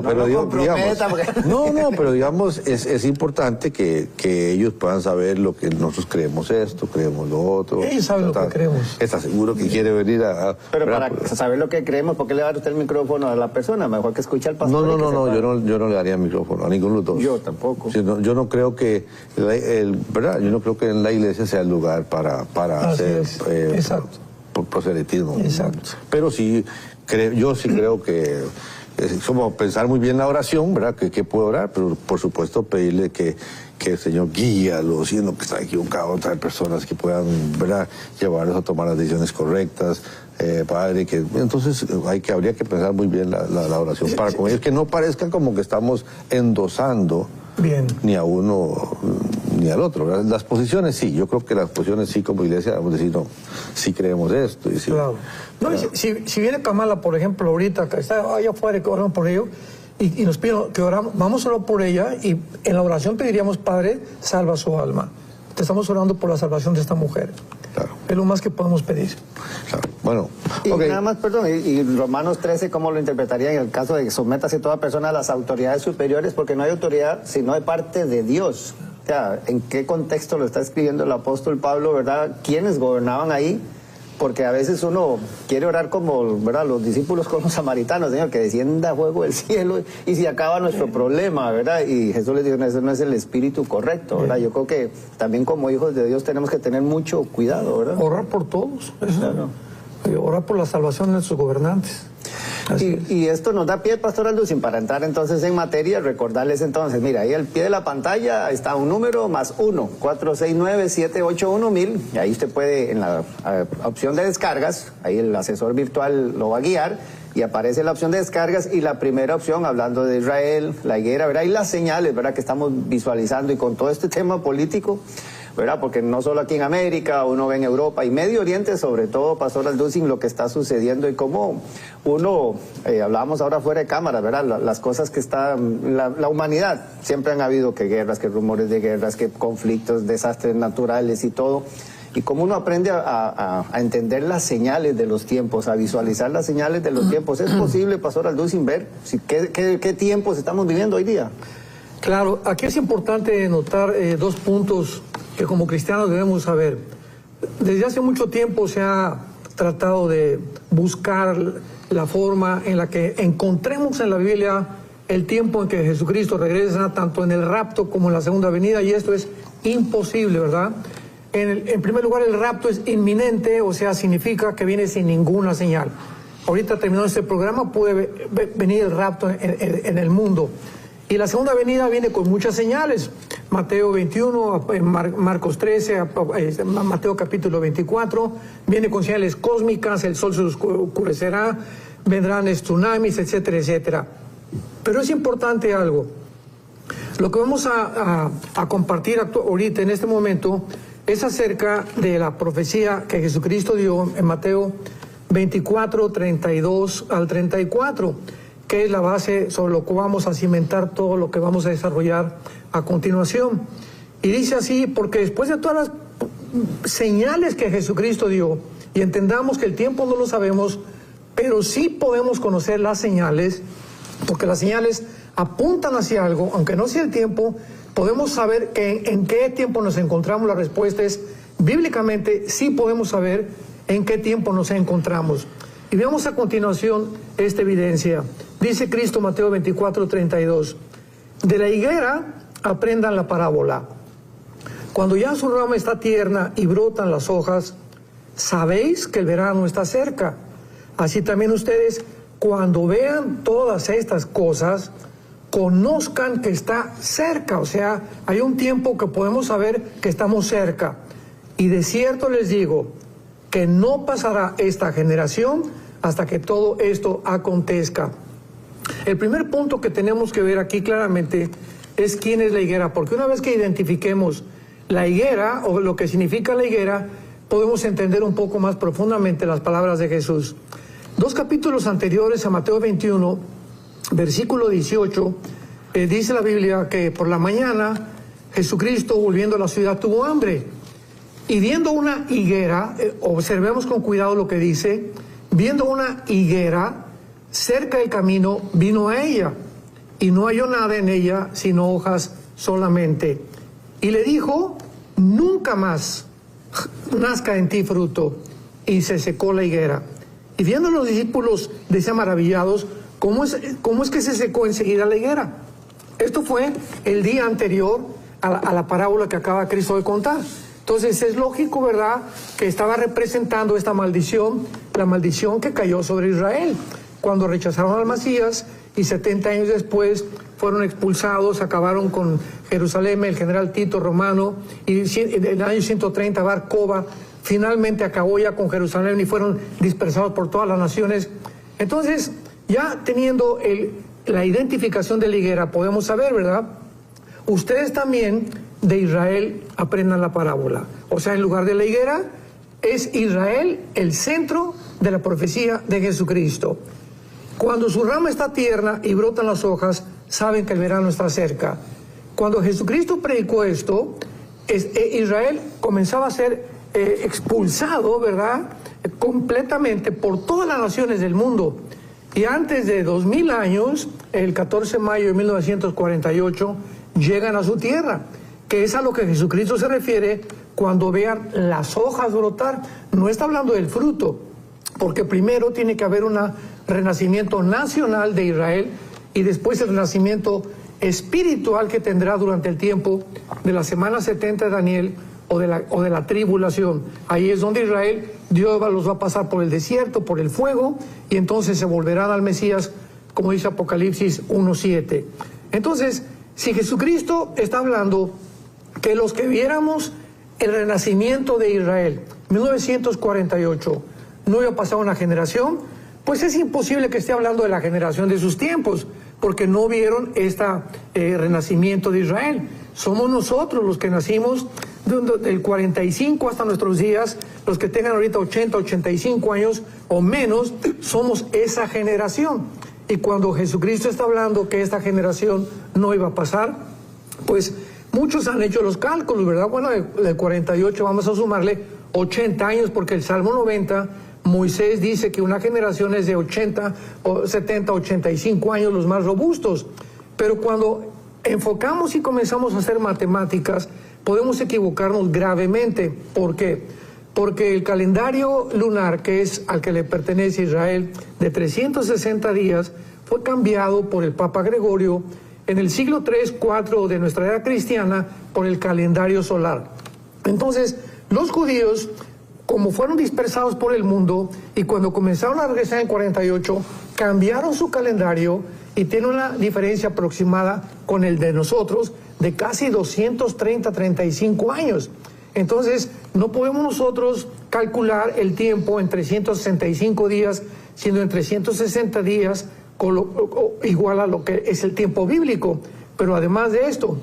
pero digamos, pero digamos, es importante que ellos puedan saber lo que nosotros creemos esto, creemos lo otro. Ellos saben lo que creemos. ¿Está seguro que quiere venir a Pero para saber lo que creemos, ¿por qué le va a dar usted el micrófono a la persona? Mejor que escuche al pastor. No, yo no le daría el micrófono a ninguno de los dos. Yo tampoco. Yo no creo que, ¿verdad? Yo no creo que en la iglesia sea el lugar para hacer... Exacto. Por proselitismo. Exacto. Pero sí, yo sí creo que es como pensar muy bien la oración, ¿verdad? Que puedo orar, pero por supuesto pedirle que el Señor guíalo, siendo que está equivocado, traer personas que puedan, ¿verdad?, llevarlos a tomar las decisiones correctas, Padre, que entonces habría que pensar muy bien la oración para con ellos, que no parezca como que estamos endosando bien ni a uno ni al otro, ¿verdad? Las posiciones sí, yo creo que las posiciones sí como iglesia vamos a decir, no, sí creemos esto. Y sí, claro. No, si viene Kamala, por ejemplo, ahorita, que está allá afuera, que oramos por ello, y nos piden que oramos, vamos a orar por ella, y en la oración pediríamos, Padre, salva su alma. Te estamos orando por la salvación de esta mujer. Claro. Es lo más que podemos pedir. Claro. Bueno, y nada más, perdón, y Romanos 13, ¿cómo lo interpretaría en el caso de que sométase toda persona a las autoridades superiores? Porque no hay autoridad sino de parte de Dios. O sea, ¿en qué contexto lo está escribiendo el apóstol Pablo, verdad? ¿Quiénes gobernaban ahí? Porque a veces uno quiere orar como, ¿verdad?, los discípulos con los samaritanos, Señor, que descienda fuego del cielo y se acaba nuestro problema, ¿verdad? Y Jesús les dijo, no, ese no es el espíritu correcto, ¿verdad? Yo creo que también como hijos de Dios tenemos que tener mucho cuidado, ¿verdad? Orar por todos, eso. Claro. Orar por la salvación de sus gobernantes. Y esto nos da pie, Pastor Alducin, para entrar entonces en materia, recordarles entonces, mira, ahí al pie de la pantalla está un número +1, 469-781-1000, y ahí usted puede, en la opción de descargas, ahí el asesor virtual lo va a guiar, y aparece la opción de descargas y la primera opción, hablando de Israel, la higuera, ¿verdad? Y las señales, ¿verdad?, que estamos visualizando, y con todo este tema político, ¿verdad? Porque no solo aquí en América, uno ve en Europa y Medio Oriente, sobre todo, Pastor Alducin, lo que está sucediendo y cómo uno, hablábamos ahora fuera de cámara, ¿verdad? Las cosas que están, la humanidad, siempre han habido que guerras, que rumores de guerras, que conflictos, desastres naturales y todo. Y cómo uno aprende a entender las señales de los tiempos, a visualizar las señales de los tiempos. ¿Es posible, Pastor Alducin, ver qué tiempos estamos viviendo hoy día? Claro, aquí es importante notar 2 puntos que como cristianos debemos saber. Desde hace mucho tiempo se ha tratado de buscar la forma en la que encontremos en la Biblia el tiempo en que Jesucristo regresa, tanto en el rapto como en la segunda venida, y esto es imposible, ¿verdad? En primer lugar, el rapto es inminente, o sea, significa que viene sin ninguna señal. ahorita terminando este programa, puede venir el rapto en el mundo. Y la segunda venida viene con muchas señales. Mateo 21, Marcos 13, Mateo capítulo 24, viene con señales cósmicas, el sol se oscurecerá, vendrán tsunamis, etcétera, etcétera. Pero es importante algo. Lo que vamos a compartir ahorita, en este momento, es acerca de la profecía que Jesucristo dio en Mateo 24, 32 al 34, que es la base sobre lo que vamos a cimentar todo lo que vamos a desarrollar a continuación. Y dice así, porque después de todas las señales que Jesucristo dio, y entendamos que el tiempo no lo sabemos, pero sí podemos conocer las señales, porque las señales apuntan hacia algo, aunque no sea el tiempo, podemos saber que en qué tiempo nos encontramos. La respuesta es, bíblicamente sí podemos saber en qué tiempo nos encontramos. Y veamos a continuación esta evidencia. Dice Cristo, Mateo 24, 32, de la higuera aprendan la parábola. Cuando ya su rama está tierna y brotan las hojas, sabéis que el verano está cerca. Así también ustedes, cuando vean todas estas cosas, conozcan que está cerca. O sea, hay un tiempo que podemos saber que estamos cerca. Y de cierto les digo que no pasará esta generación hasta que todo esto acontezca. El primer punto que tenemos que ver aquí claramente es quién es la higuera, porque una vez que identifiquemos la higuera o lo que significa la higuera, podemos entender un poco más profundamente las palabras de Jesús. 2 capítulos anteriores a Mateo 21, versículo 18, dice la Biblia que por la mañana Jesucristo, volviendo a la ciudad, tuvo hambre. Y viendo una higuera, observemos con cuidado lo que dice, viendo una higuera cerca del camino, vino a ella, y no halló nada en ella, sino hojas solamente. Y le dijo, nunca más nazca en ti fruto. Y se secó la higuera. Y viendo los discípulos, decían maravillados, ¿cómo es que se secó enseguida la higuera? Esto fue el día anterior a la parábola que acaba Cristo de contar. Entonces es lógico, ¿verdad?, que estaba representando esta maldición, la maldición que cayó sobre Israel, cuando rechazaron al Mesías y 70 años después fueron expulsados, acabaron con Jerusalén, el general Tito romano, y en el año 130 Bar Kokhba finalmente acabó ya con Jerusalén y fueron dispersados por todas las naciones. Entonces, ya teniendo la identificación de la higuera, podemos saber, ¿verdad? Ustedes también de Israel aprendan la parábola. O sea, en lugar de la higuera, es Israel el centro de la profecía de Jesucristo. Cuando su rama está tierna y brotan las hojas, saben que el verano está cerca. Cuando Jesucristo predicó esto, Israel comenzaba a ser expulsado, ¿verdad?, completamente por todas las naciones del mundo. Y antes de 2000 años, el 14 de mayo de 1948, llegan a su tierra, que es a lo que Jesucristo se refiere cuando vean las hojas brotar. No está hablando del fruto, porque primero tiene que haber un renacimiento nacional de Israel y después el renacimiento espiritual que tendrá durante el tiempo de la semana 70 de Daniel o de la tribulación. Ahí es donde Israel, Dios los va a pasar por el desierto, por el fuego, y entonces se volverán al Mesías, como dice Apocalipsis 1:7. Entonces, si Jesucristo está hablando que los que viéramos el renacimiento de Israel, 1948, no iba a pasar una generación, pues es imposible que esté hablando de la generación de sus tiempos, porque no vieron este renacimiento de Israel. Somos nosotros los que nacimos del 45 hasta nuestros días, los que tengan ahorita 80, 85 años o menos, somos esa generación. Y cuando Jesucristo está hablando que esta generación no iba a pasar, pues muchos han hecho los cálculos, ¿verdad? Bueno, del 48 vamos a sumarle 80 años, porque el Salmo 90, Moisés dice que una generación es de 80, 70, 85 años los más robustos. Pero cuando enfocamos y comenzamos a hacer matemáticas, podemos equivocarnos gravemente. ¿Por qué? Porque el calendario lunar, que es al que le pertenece Israel, de 360 días, fue cambiado por el Papa Gregorio en el siglo 3, 4 de nuestra era cristiana por el calendario solar. Entonces, los judíos como fueron dispersados por el mundo y cuando comenzaron a regresar en 48, cambiaron su calendario y tienen una diferencia aproximada con el de nosotros de casi 235 años. Entonces, no podemos nosotros calcular el tiempo en 365 días, sino en 360 días, igual a lo que es el tiempo bíblico. Pero además de esto,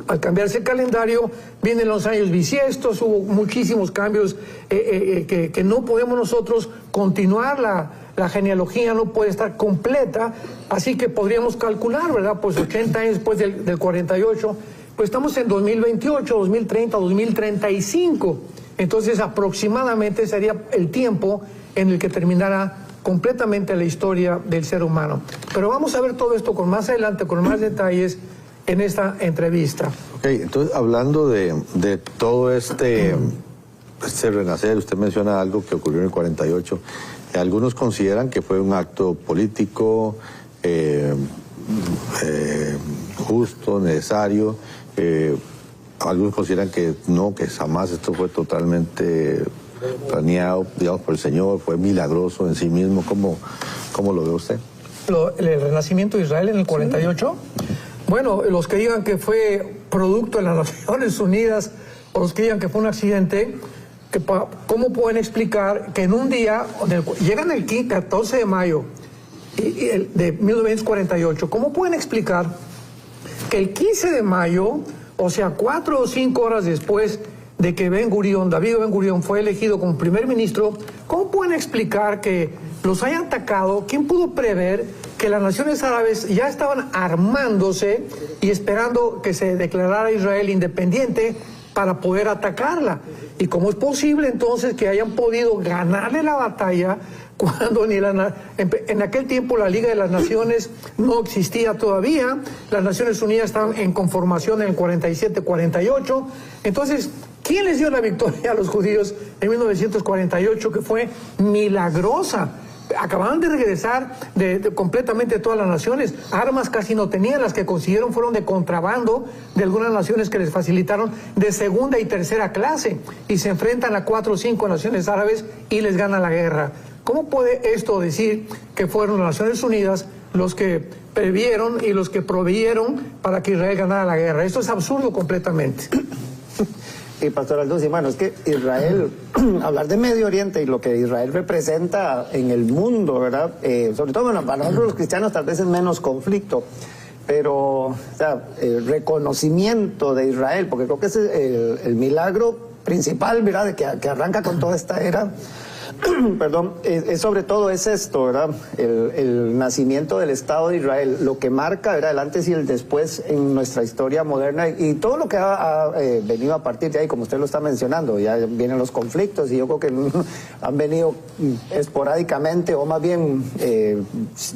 al cambiarse el calendario, vienen los años bisiestos, hubo muchísimos cambios que no podemos nosotros continuar, la genealogía no puede estar completa, así que podríamos calcular, ¿verdad? Pues 80 años después del 48, pues estamos en 2028, 2030, 2035. Entonces aproximadamente sería el tiempo en el que terminará completamente la historia del ser humano. Pero vamos a ver todo esto con más adelante, con más detalles en esta entrevista. Ok, entonces hablando de todo este renacer, usted menciona algo que ocurrió en el 48. Algunos consideran que fue un acto político, justo, necesario. Algunos consideran que no, que jamás esto fue totalmente planeado, digamos, por el Señor, fue milagroso en sí mismo. ¿Cómo lo ve usted? ¿El renacimiento de Israel en el 48? Bueno, los que digan que fue producto de las Naciones Unidas o los que digan que fue un accidente, ¿cómo pueden explicar que en un día, llegan el 14 de mayo de 1948, ¿cómo pueden explicar que el 15 de mayo, o sea, 4 o 5 horas después de que David Ben Gurión fue elegido como primer ministro, ¿cómo pueden explicar que los hayan atacado? ¿Quién pudo prever que las naciones árabes ya estaban armándose y esperando que se declarara Israel independiente para poder atacarla? ¿Y cómo es posible entonces que hayan podido ganarle la batalla cuando en aquel tiempo la Liga de las Naciones no existía todavía? Las Naciones Unidas estaban en conformación en el 47-48. Entonces, ¿quién les dio la victoria a los judíos en 1948, que fue milagrosa? Acababan de regresar completamente todas las naciones. Armas casi no tenían, las que consiguieron fueron de contrabando de algunas naciones que les facilitaron de segunda y tercera clase, y se enfrentan a 4 o 5 naciones árabes y les ganan la guerra. ¿Cómo puede esto decir que fueron las Naciones Unidas los que previeron y los que proveyeron para que Israel ganara la guerra? Esto es absurdo completamente. Y Pastor Aldous, bueno, es que Israel, hablar de Medio Oriente y lo que Israel representa en el mundo, ¿verdad? Sobre todo, bueno, para nosotros los cristianos tal vez es menos conflicto, pero, o sea, el reconocimiento de Israel, porque creo que es el milagro principal, ¿verdad?, que arranca con toda esta era. Perdón, es sobre todo es esto, ¿verdad? El nacimiento del Estado de Israel, lo que marca, ¿verdad?, el antes y el después en nuestra historia moderna, y todo lo que ha venido a partir de ahí, como usted lo está mencionando. Ya vienen los conflictos y yo creo que han venido esporádicamente, o más bien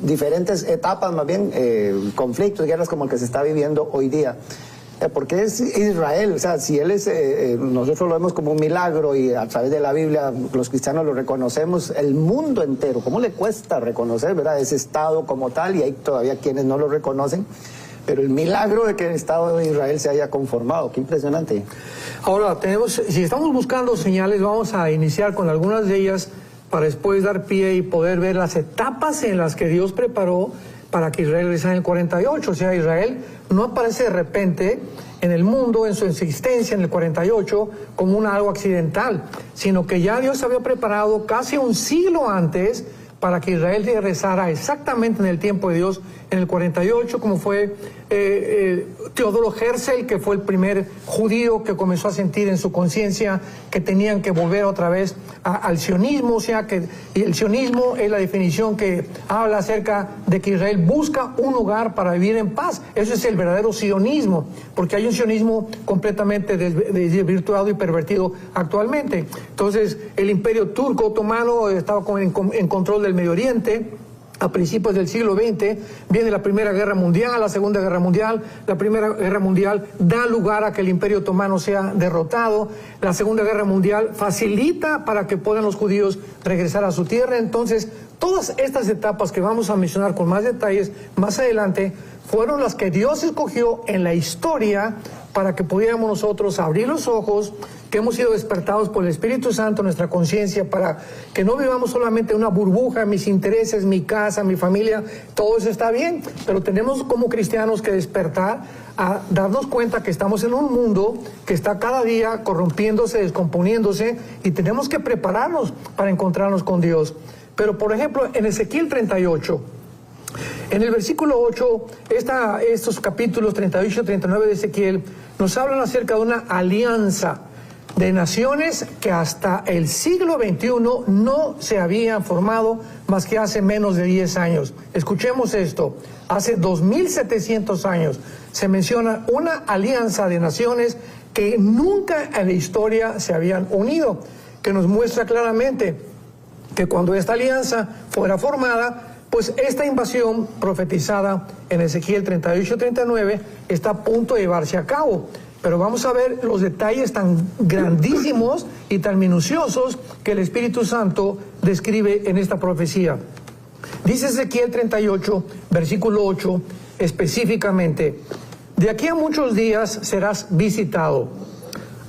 diferentes etapas, más bien conflictos, guerras como el que se está viviendo hoy día. Porque es Israel, o sea, si él es, nosotros lo vemos como un milagro y a través de la Biblia los cristianos lo reconocemos, el mundo entero, ¿cómo le cuesta reconocer, verdad, ese Estado como tal? Y hay todavía quienes no lo reconocen, pero el milagro de que el Estado de Israel se haya conformado, qué impresionante. Ahora, si estamos buscando señales, vamos a iniciar con algunas de ellas para después dar pie y poder ver las etapas en las que Dios preparó para que Israel regresara en el 48. O sea, Israel no aparece de repente en el mundo, en su existencia en el 48, como algo accidental, sino que ya Dios había preparado casi un siglo antes para que Israel regresara exactamente en el tiempo de Dios en el 48, como fue Teodoro Herzl, que fue el primer judío que comenzó a sentir en su conciencia que tenían que volver otra vez al sionismo. O sea, y el sionismo es la definición que habla acerca de que Israel busca un lugar para vivir en paz. Eso es el verdadero sionismo, porque hay un sionismo completamente desvirtuado y pervertido actualmente. Entonces, el imperio turco otomano estaba en control del Medio Oriente. A principios del siglo XX viene la Primera Guerra Mundial, la Segunda Guerra Mundial. La Primera Guerra Mundial da lugar a que el Imperio Otomano sea derrotado. La Segunda Guerra Mundial facilita para que puedan los judíos regresar a su tierra. Entonces, todas estas etapas que vamos a mencionar con más detalles más adelante fueron las que Dios escogió en la historia para que pudiéramos nosotros abrir los ojos que hemos sido despertados por el Espíritu Santo, nuestra conciencia, para que no vivamos solamente una burbuja, mis intereses, mi casa, mi familia, todo eso está bien, pero tenemos como cristianos que despertar a darnos cuenta que estamos en un mundo que está cada día corrompiéndose, descomponiéndose, y tenemos que prepararnos para encontrarnos con Dios. Pero, por ejemplo, en Ezequiel 38, en el versículo 8, estos capítulos 38 y 39 de Ezequiel nos hablan acerca de una alianza de naciones que hasta el siglo XXI no se habían formado más que hace menos de 10 años. Escuchemos esto. Hace 2700 años se menciona una alianza de naciones que nunca en la historia se habían unido, que nos muestra claramente que cuando esta alianza fuera formada, pues esta invasión profetizada en Ezequiel 38-39 está a punto de llevarse a cabo. Pero vamos a ver los detalles tan grandísimos y tan minuciosos que el Espíritu Santo describe en esta profecía. Dice Ezequiel 38, versículo 8, específicamente: de aquí a muchos días serás visitado.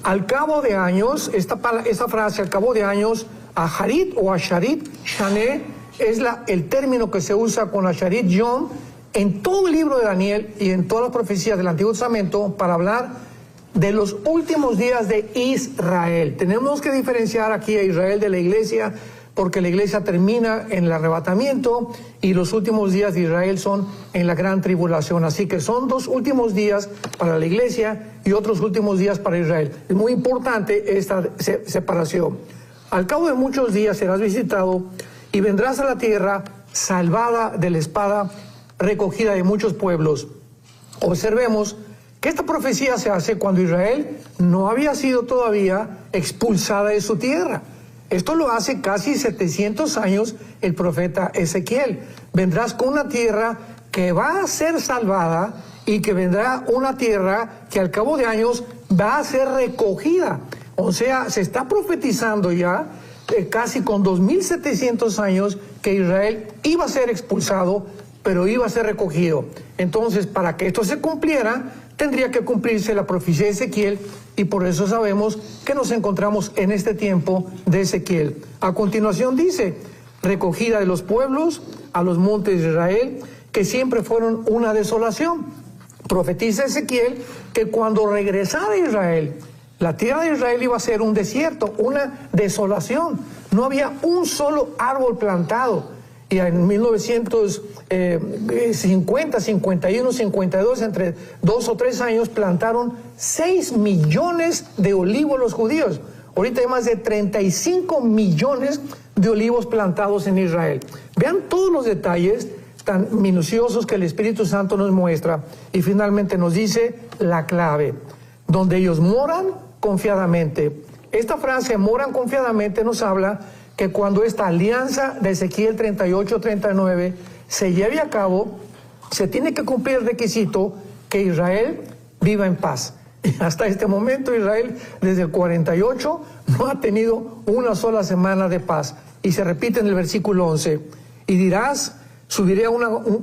Al cabo de años, esta frase, al cabo de años, Aharit o Asharit, Shané, es el término que se usa con Asharit Yom en todo el libro de Daniel y en todas las profecías del Antiguo Testamento para hablar de los últimos días de Israel. Tenemos que diferenciar aquí a Israel de la iglesia, porque la iglesia termina en el arrebatamiento y los últimos días de Israel son en la gran tribulación. Así que son dos últimos días para la iglesia y otros últimos días para Israel. Es muy importante esta separación. Al cabo de muchos días serás visitado y vendrás a la tierra salvada de la espada, recogida de muchos pueblos. Observemos que esta profecía se hace cuando Israel no había sido todavía expulsada de su tierra. Esto lo hace casi 700 años el profeta Ezequiel. Vendrás con una tierra que va a ser salvada y que vendrá una tierra que al cabo de años va a ser recogida. O sea, se está profetizando ya casi con 2700 años que Israel iba a ser expulsado, pero iba a ser recogido. Entonces, para que esto se cumpliera, tendría que cumplirse la profecía de Ezequiel, y por eso sabemos que nos encontramos en este tiempo de Ezequiel. A continuación dice: recogida de los pueblos a los montes de Israel, que siempre fueron una desolación. Profetiza Ezequiel que cuando regresara Israel, la tierra de Israel iba a ser un desierto, una desolación. No había un solo árbol plantado. Y en 1950, 51, 52, entre 2 o 3 años, plantaron 6 millones de olivos los judíos. Ahorita hay más de 35 millones de olivos plantados en Israel. Vean todos los detalles tan minuciosos que el Espíritu Santo nos muestra. Y finalmente nos dice la clave: donde ellos moran confiadamente. Esta frase, moran confiadamente, nos habla que cuando esta alianza de Ezequiel 38-39 se lleve a cabo, se tiene que cumplir el requisito que Israel viva en paz. Y hasta este momento Israel, desde el 48, no ha tenido una sola semana de paz. Y se repite en el versículo 11: y dirás, subiré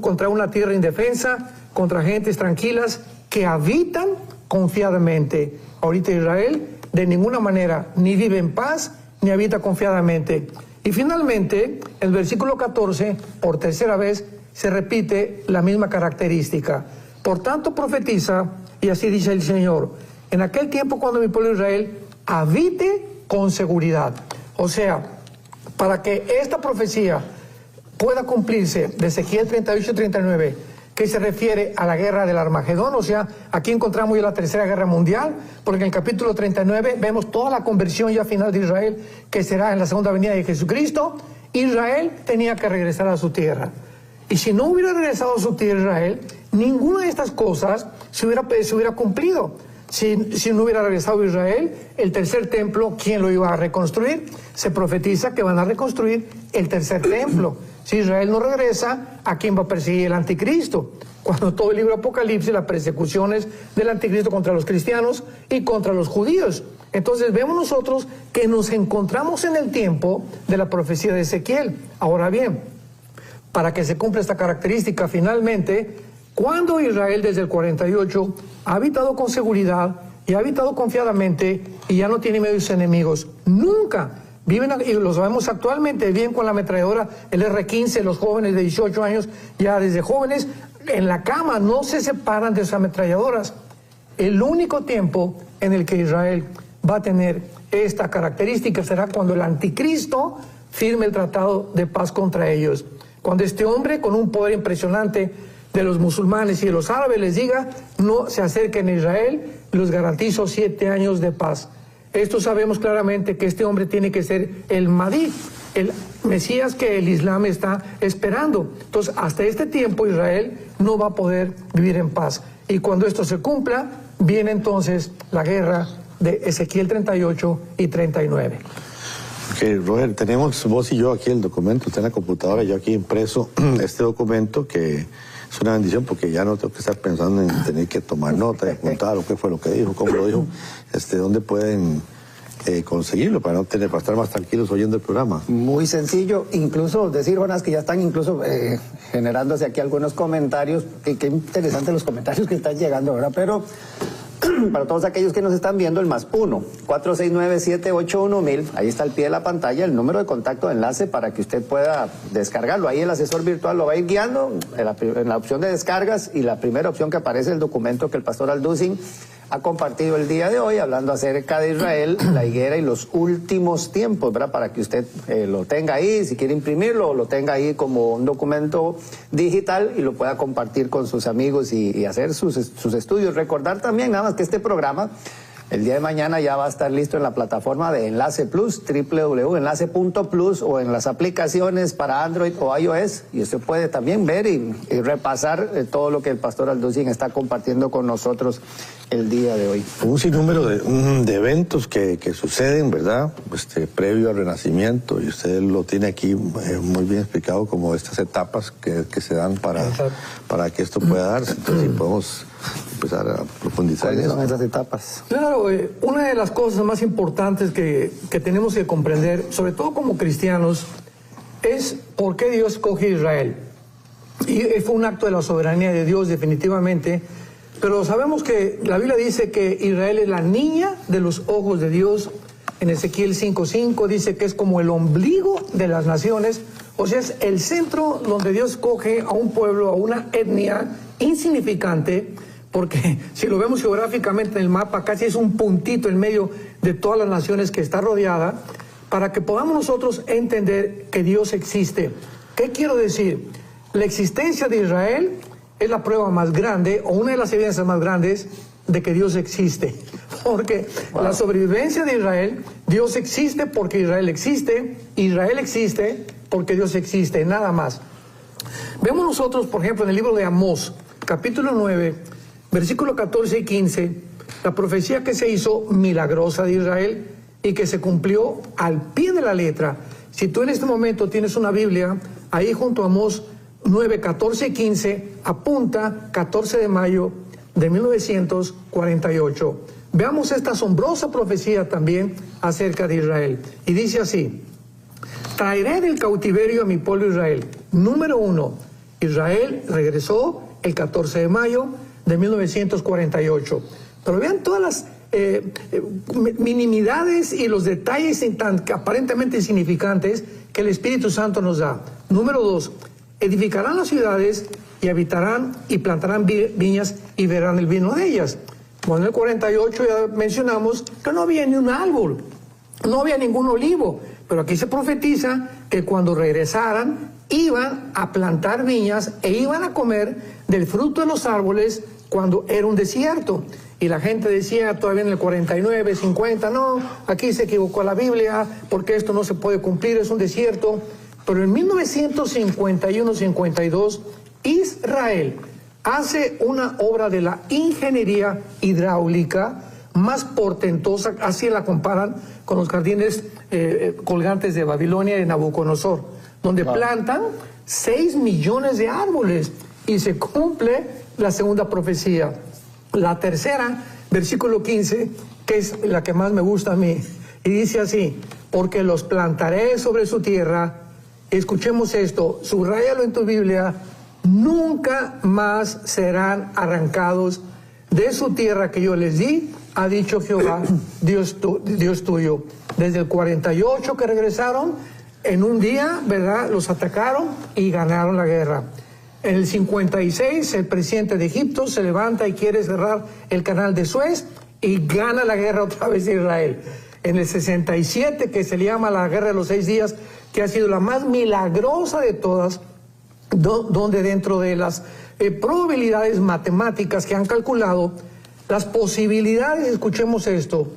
contra una tierra indefensa, contra gentes tranquilas que habitan confiadamente. Ahorita Israel de ninguna manera ni vive en paz ni habita confiadamente. Y finalmente, el versículo 14, por tercera vez, se repite la misma característica. Por tanto profetiza, y así dice el Señor: en aquel tiempo cuando mi pueblo Israel habite con seguridad. O sea, para que esta profecía pueda cumplirse de Ezequiel 38-39, que se refiere a la guerra del Armagedón, o sea, aquí encontramos ya la Tercera Guerra Mundial, porque en el capítulo 39 vemos toda la conversión ya final de Israel, que será en la segunda venida de Jesucristo. Israel tenía que regresar a su tierra. Y si no hubiera regresado a su tierra Israel, ninguna de estas cosas se hubiera cumplido. Si no hubiera regresado Israel, el tercer templo, ¿quién lo iba a reconstruir? Se profetiza que van a reconstruir el tercer templo. Si Israel no regresa, ¿a quién va a perseguir el anticristo? Cuando todo el libro de Apocalipsis, las persecuciones del anticristo contra los cristianos y contra los judíos. Entonces vemos nosotros que nos encontramos en el tiempo de la profecía de Ezequiel. Ahora bien, para que se cumpla esta característica finalmente, cuando Israel desde el 48 ha habitado con seguridad, y ha habitado confiadamente y ya no tiene miedo de sus enemigos. Nunca viven, y lo sabemos actualmente, viven con la ametralladora, el R-15, los jóvenes de 18 años, ya desde jóvenes, en la cama, no se separan de sus ametralladoras. El único tiempo en el que Israel va a tener esta característica será cuando el anticristo firme el tratado de paz contra ellos. Cuando este hombre, con un poder impresionante de los musulmanes y de los árabes, les diga, no se acerquen a Israel, los garantizo 7 años de paz. Esto sabemos claramente que este hombre tiene que ser el Mahdi, el Mesías que el Islam está esperando. Entonces, hasta este tiempo Israel no va a poder vivir en paz. Y cuando esto se cumpla, viene entonces la guerra de Ezequiel 38 y 39. Okay, Roger, tenemos vos y yo aquí el documento, está en la computadora, yo aquí impreso este documento que es una bendición porque ya no tengo que estar pensando en tener que tomar nota y apuntar o qué fue lo que dijo, cómo lo dijo, dónde pueden conseguirlo para estar más tranquilos oyendo el programa. Muy sencillo, incluso decir, Jonás, que ya están incluso generándose aquí algunos comentarios, qué interesantes los comentarios que están llegando ahora, pero para todos aquellos que nos están viendo, el +1 469-781-1000, ahí está al pie de la pantalla el número de contacto, enlace para que usted pueda descargarlo. Ahí el asesor virtual lo va a ir guiando en la opción de descargas, y la primera opción que aparece es el documento que el pastor Alducin ha compartido el día de hoy, hablando acerca de Israel, la higuera y los últimos tiempos, ¿verdad? Para que usted lo tenga ahí, si quiere imprimirlo, lo tenga ahí como un documento digital y lo pueda compartir con sus amigos y hacer sus estudios. Recordar también, nada más, que este programa el día de mañana ya va a estar listo en la plataforma de Enlace Plus, www.enlace.plus, o en las aplicaciones para Android o iOS, y usted puede también ver y repasar todo lo que el pastor Alducin está compartiendo con nosotros el día de hoy. Un sinnúmero de eventos que suceden, ¿verdad? Previo al Renacimiento, y usted lo tiene aquí muy bien explicado, como estas etapas que se dan para que esto pueda darse. Entonces, si podemos empezar a profundizar en ¿Cuáles eso. son esas etapas? Claro, una de las cosas más importantes que tenemos que comprender, sobre todo como cristianos, es por qué Dios escoge a Israel. Y fue un acto de la soberanía de Dios, definitivamente, pero sabemos que la Biblia dice que Israel es la niña de los ojos de Dios. En Ezequiel 5:5 dice que es como el ombligo de las naciones, o sea, es el centro donde Dios escoge a un pueblo, a una etnia insignificante, porque si lo vemos geográficamente en el mapa, casi es un puntito en medio de todas las naciones que está rodeada, para que podamos nosotros entender que Dios existe. ¿Qué quiero decir? La existencia de Israel es la prueba más grande, o una de las evidencias más grandes, de que Dios existe. Porque la sobrevivencia de Israel, Dios existe porque Israel existe porque Dios existe, nada más. Vemos nosotros, por ejemplo, en el libro de Amós, capítulo 9, versículo 14 y 15, la profecía que se hizo milagrosa de Israel y que se cumplió al pie de la letra. Si tú en este momento tienes una Biblia, ahí junto a Amós 9, 14 y 15, apunta 14 de mayo de 1948. Veamos esta asombrosa profecía también acerca de Israel. Y dice así: traeré del cautiverio a mi pueblo Israel. Número 1, Israel regresó el 14 de mayo de 1948. Pero vean todas las minimidades y los detalles aparentemente insignificantes que el Espíritu Santo nos da. Número 2, edificarán las ciudades y habitarán y plantarán viñas y verán el vino de ellas. Bueno, en el 48 ya mencionamos que no había ni un árbol, no había ningún olivo, pero aquí se profetiza que cuando regresaran iban a plantar viñas e iban a comer del fruto de los árboles cuando era un desierto. Y la gente decía todavía en el 49, 50, no, aquí se equivocó la Biblia porque esto no se puede cumplir, es un desierto. Pero en 1951-52, Israel hace una obra de la ingeniería hidráulica más portentosa, así la comparan con los jardines colgantes de Babilonia y de Nabucodonosor, donde plantan 6 millones de árboles y se cumple la segunda profecía. La tercera, versículo 15, que es la que más me gusta a mí, y dice así: porque los plantaré sobre su tierra. Escuchemos esto, subráyalo en tu Biblia: nunca más serán arrancados de su tierra que yo les di, ha dicho Jehová, Dios tuyo. Desde el 48 que regresaron, en un día, ¿verdad?, los atacaron y ganaron la guerra. En el 56, el presidente de Egipto se levanta y quiere cerrar el canal de Suez y gana la guerra otra vez de Israel. En el 67, que se le llama la Guerra de los 6 días, que ha sido la más milagrosa de todas, donde dentro de las probabilidades matemáticas que han calculado, las posibilidades, escuchemos esto,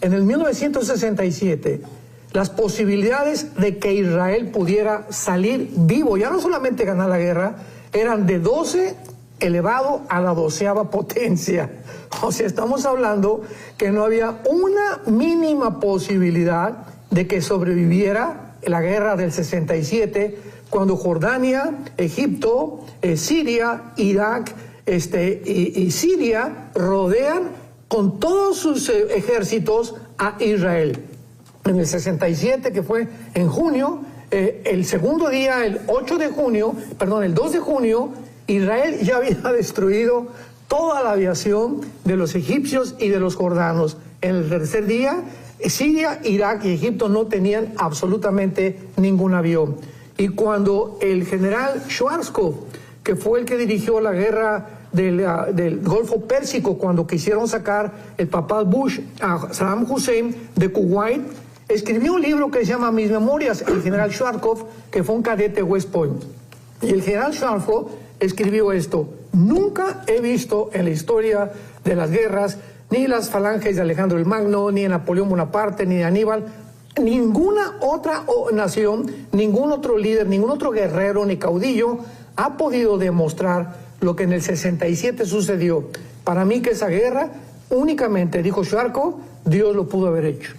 en el 1967, las posibilidades de que Israel pudiera salir vivo, ya no solamente ganar la guerra, eran de 12 elevado a la 12ª potencia. O sea, estamos hablando que no había una mínima posibilidad de que sobreviviera la guerra del 67, cuando Jordania, Egipto, Siria, Irak y Siria rodean con todos sus ejércitos a Israel. En el 67, que fue en junio, el segundo día, el 2 de junio, Israel ya había destruido toda la aviación de los egipcios y de los jordanos. En el tercer día, Siria, Irak y Egipto no tenían absolutamente ningún avión. Y cuando el general Schwarzkopf, que fue el que dirigió la guerra del Golfo Pérsico, cuando quisieron sacar el papá Bush a Saddam Hussein de Kuwait, escribió un libro que se llama Mis Memorias, el general Schwarzkopf, que fue un cadete West Point. Y el general Schwarzkopf escribió esto: nunca he visto en la historia de las guerras ni las falanges de Alejandro el Magno, ni de Napoleón Bonaparte, ni de Aníbal, ninguna otra nación, ningún otro líder, ningún otro guerrero ni caudillo ha podido demostrar lo que en el 67 sucedió. Para mí que esa guerra únicamente, dijo Schwarzkopf, Dios lo pudo haber hecho.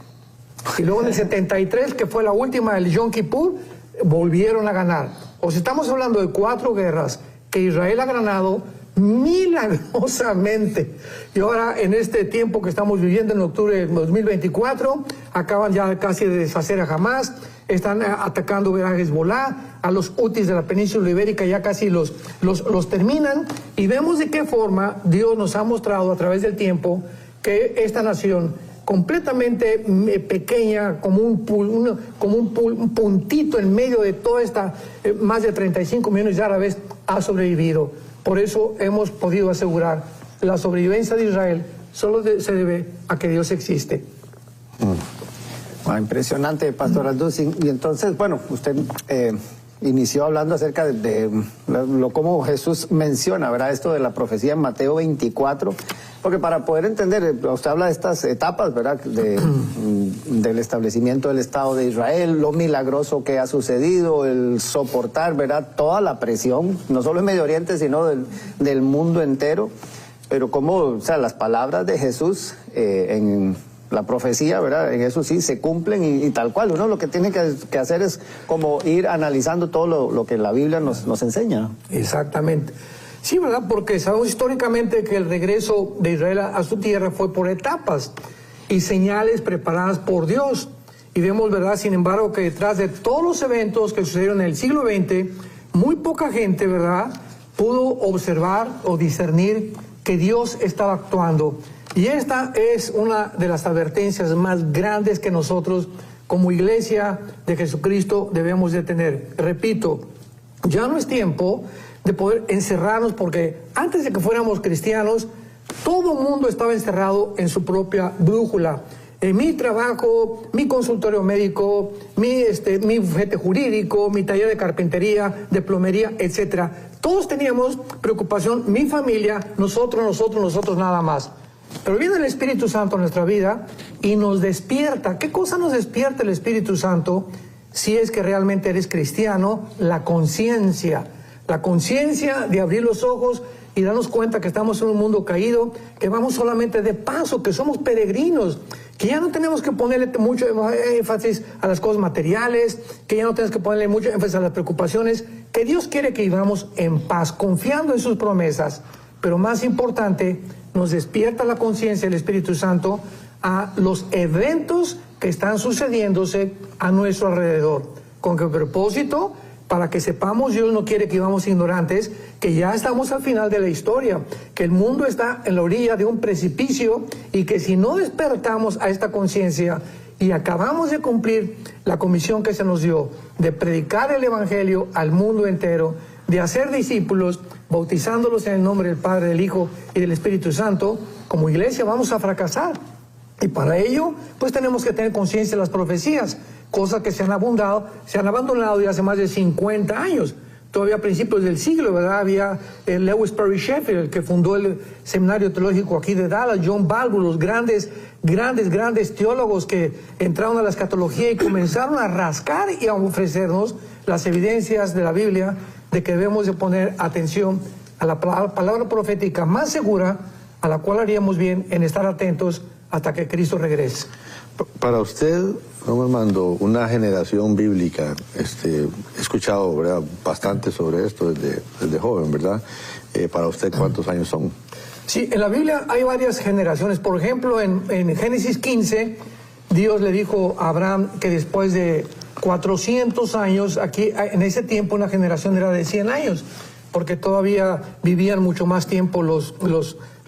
Y luego en el 73, que fue la última del Yom Kippur, volvieron a ganar. O sea, estamos hablando de 4 guerras que Israel ha ganado milagrosamente. Y ahora, en este tiempo que estamos viviendo, en octubre de 2024, acaban ya casi de deshacer a Hamas, están atacando a Hezbollah, a los Hutis de la península ibérica, ya casi los terminan, y vemos de qué forma Dios nos ha mostrado a través del tiempo que esta nación, completamente pequeña, como un puntito en medio de toda esta, más de 35 millones de árabes, ha sobrevivido. Por eso hemos podido asegurar la sobrevivencia de Israel solo se debe a que Dios existe. Impresionante, Pastor Aldous. Y entonces, bueno, usted inició hablando acerca de cómo Jesús menciona, ¿verdad?, esto de la profecía en Mateo 24, porque para poder entender, usted habla de estas etapas, ¿verdad?, del establecimiento del Estado de Israel, lo milagroso que ha sucedido, el soportar, ¿verdad?, toda la presión, no solo en Medio Oriente, sino del mundo entero, pero cómo, o sea, las palabras de Jesús en la profecía, ¿verdad?, en eso sí se cumplen y tal cual. Uno lo que tiene que hacer es como ir analizando todo lo que la Biblia nos enseña. Exactamente. Sí, ¿verdad? Porque sabemos históricamente que el regreso de Israel a su tierra fue por etapas y señales preparadas por Dios. Y vemos, ¿verdad?, sin embargo, que detrás de todos los eventos que sucedieron en el siglo XX, muy poca gente, ¿verdad?, pudo observar o discernir que Dios estaba actuando. Y esta es una de las advertencias más grandes que nosotros como iglesia de Jesucristo debemos de tener. Repito, ya no es tiempo de poder encerrarnos, porque antes de que fuéramos cristianos, todo el mundo estaba encerrado en su propia brújula. Mi trabajo, mi consultorio médico, mi bufete jurídico, mi taller de carpintería, de plomería, etcétera. Todos teníamos preocupación, mi familia, nosotros nada más. Pero viene el Espíritu Santo a nuestra vida y nos despierta. ¿Qué cosa nos despierta el Espíritu Santo si es que realmente eres cristiano? La conciencia. La conciencia de abrir los ojos y darnos cuenta que estamos en un mundo caído, que vamos solamente de paso, que somos peregrinos, que ya no tenemos que ponerle mucho énfasis a las cosas materiales, que ya no tenemos que ponerle mucho énfasis a las preocupaciones, que Dios quiere que vivamos en paz, confiando en sus promesas. Pero más importante, nos despierta la conciencia del Espíritu Santo a los eventos que están sucediéndose a nuestro alrededor. ¿Con qué propósito? para que sepamos, Dios no quiere que vivamos ignorantes, que ya estamos al final de la historia, que el mundo está en la orilla de un precipicio y que si no despertamos a esta conciencia y acabamos de cumplir la comisión que se nos dio de predicar el Evangelio al mundo entero, de hacer discípulos, bautizándolos en el nombre del Padre, del Hijo y del Espíritu Santo, como iglesia vamos a fracasar. Y para ello, pues tenemos que tener conciencia de las profecías, cosas que se han abandonado ya hace más de 50 años. Todavía a principios del siglo, ¿verdad? Había Lewis Perry Sheffield, el que fundó el Seminario Teológico aquí de Dallas, John Balbus, los grandes teólogos que entraron a la escatología y comenzaron a rascar y a ofrecernos las evidencias de la Biblia de que debemos de poner atención a la palabra profética más segura, a la cual haríamos bien en estar atentos hasta que Cristo regrese. Para usted, don Armando, una generación bíblica, he escuchado, ¿verdad?, bastante sobre esto desde joven, ¿verdad? Para usted, ¿cuántos años son? Sí, en la Biblia hay varias generaciones. Por ejemplo, en Génesis 15, Dios le dijo a Abraham que después de 400 años, aquí en ese tiempo una generación era de 100 años, porque todavía vivían mucho más tiempo los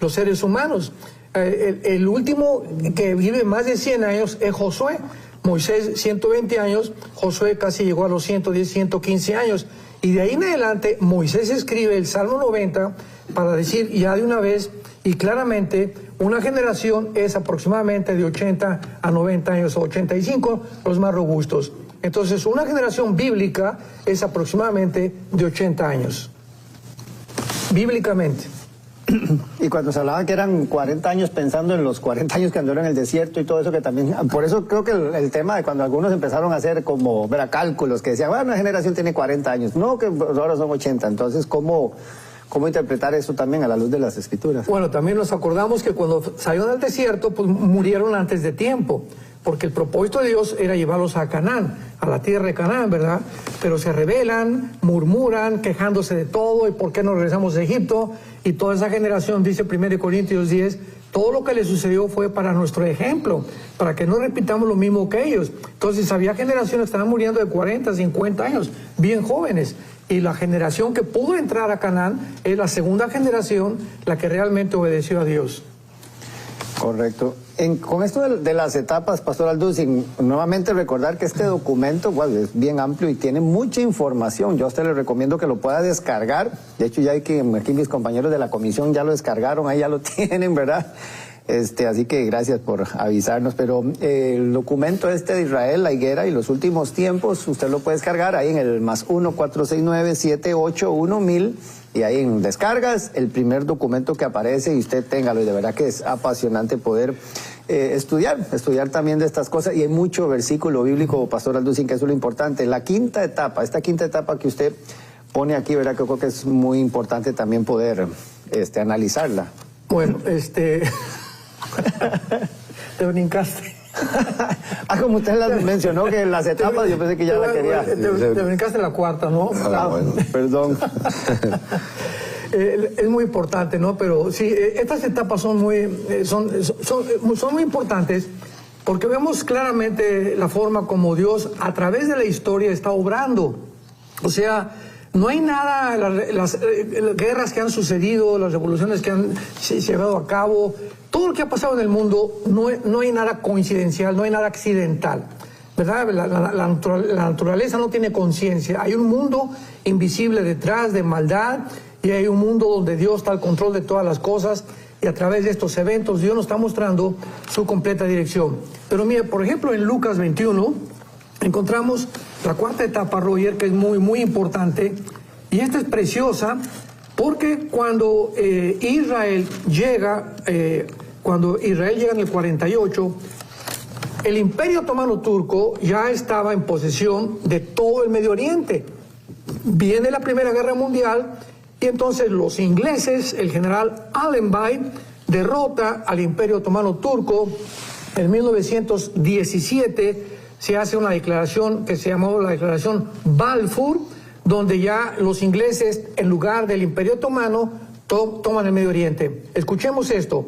seres humanos. El último que vive más de 100 años es Josué. Moisés 120 años, Josué casi llegó a los 110, 115 años. Y de ahí en adelante Moisés escribe el Salmo 90 para decir ya de una vez y claramente una generación es aproximadamente de 80 a 90 años o 85 los más robustos. Entonces una generación bíblica es aproximadamente de 80 años, bíblicamente. Y cuando se hablaba que eran 40 años pensando en los 40 años que andaron en el desierto y todo eso que también, por eso creo que el tema de cuando algunos empezaron a hacer como, cálculos que decían, bueno, una generación tiene 40 años, no, que ahora son 80, entonces ¿cómo interpretar eso también a la luz de las Escrituras? Bueno, también nos acordamos que cuando salieron del desierto, pues murieron antes de tiempo, porque el propósito de Dios era llevarlos a Canaán, a la tierra de Canaán, ¿verdad? Pero se rebelan, murmuran, quejándose de todo, y por qué no regresamos a Egipto, y toda esa generación, dice 1 Corintios 10, todo lo que les sucedió fue para nuestro ejemplo, para que no repitamos lo mismo que ellos. Entonces había generaciones que estaban muriendo de 40, 50 años, bien jóvenes, y la generación que pudo entrar a Canaán es la segunda generación, la que realmente obedeció a Dios. Correcto. Con esto de las etapas, Pastor Alducin, nuevamente recordar que este documento es bien amplio y tiene mucha información. Yo a usted le recomiendo que lo pueda descargar. De hecho, ya hay que aquí mis compañeros de la comisión ya lo descargaron, ahí ya lo tienen, ¿verdad? Así que gracias por avisarnos. Pero el documento de Israel, la higuera y los últimos tiempos, usted lo puede descargar ahí en el +1 469 781 1000. Y ahí en descargas, el primer documento que aparece y usted téngalo. Y de verdad que es apasionante poder estudiar también de estas cosas. Y hay mucho versículo bíblico, Pastor Alducin, que eso es lo importante. La quinta etapa, esta quinta etapa que usted pone aquí, ¿verdad? Que creo que es muy importante también poder analizarla. Bueno, te brincaste. Como usted las mencionó, que las etapas, yo pensé que ya la quería. Te brincaste la cuarta, ¿no? Bueno, perdón. Es muy importante, ¿no? Pero sí, estas etapas son muy importantes porque vemos claramente la forma como Dios a través de la historia está obrando. O sea, no hay nada, las guerras que han sucedido, las revoluciones que han llevado a cabo, todo lo que ha pasado en el mundo, no hay nada coincidencial, no hay nada accidental, ¿verdad? La naturaleza no tiene conciencia. Hay un mundo invisible detrás de maldad y hay un mundo donde Dios está al control de todas las cosas y a través de estos eventos Dios nos está mostrando su completa dirección. Pero mire, por ejemplo, en Lucas 21 encontramos la cuarta etapa, Roger, que es muy, muy importante, y esta es preciosa porque cuando Israel llega en el 48, el Imperio Otomano Turco ya estaba en posesión de todo el Medio Oriente. Viene la Primera Guerra Mundial y entonces los ingleses, el general Allenby, derrota al Imperio Otomano Turco. En 1917 se hace una declaración que se llamó la Declaración Balfour, donde ya los ingleses, en lugar del Imperio Otomano, toman el Medio Oriente. Escuchemos esto.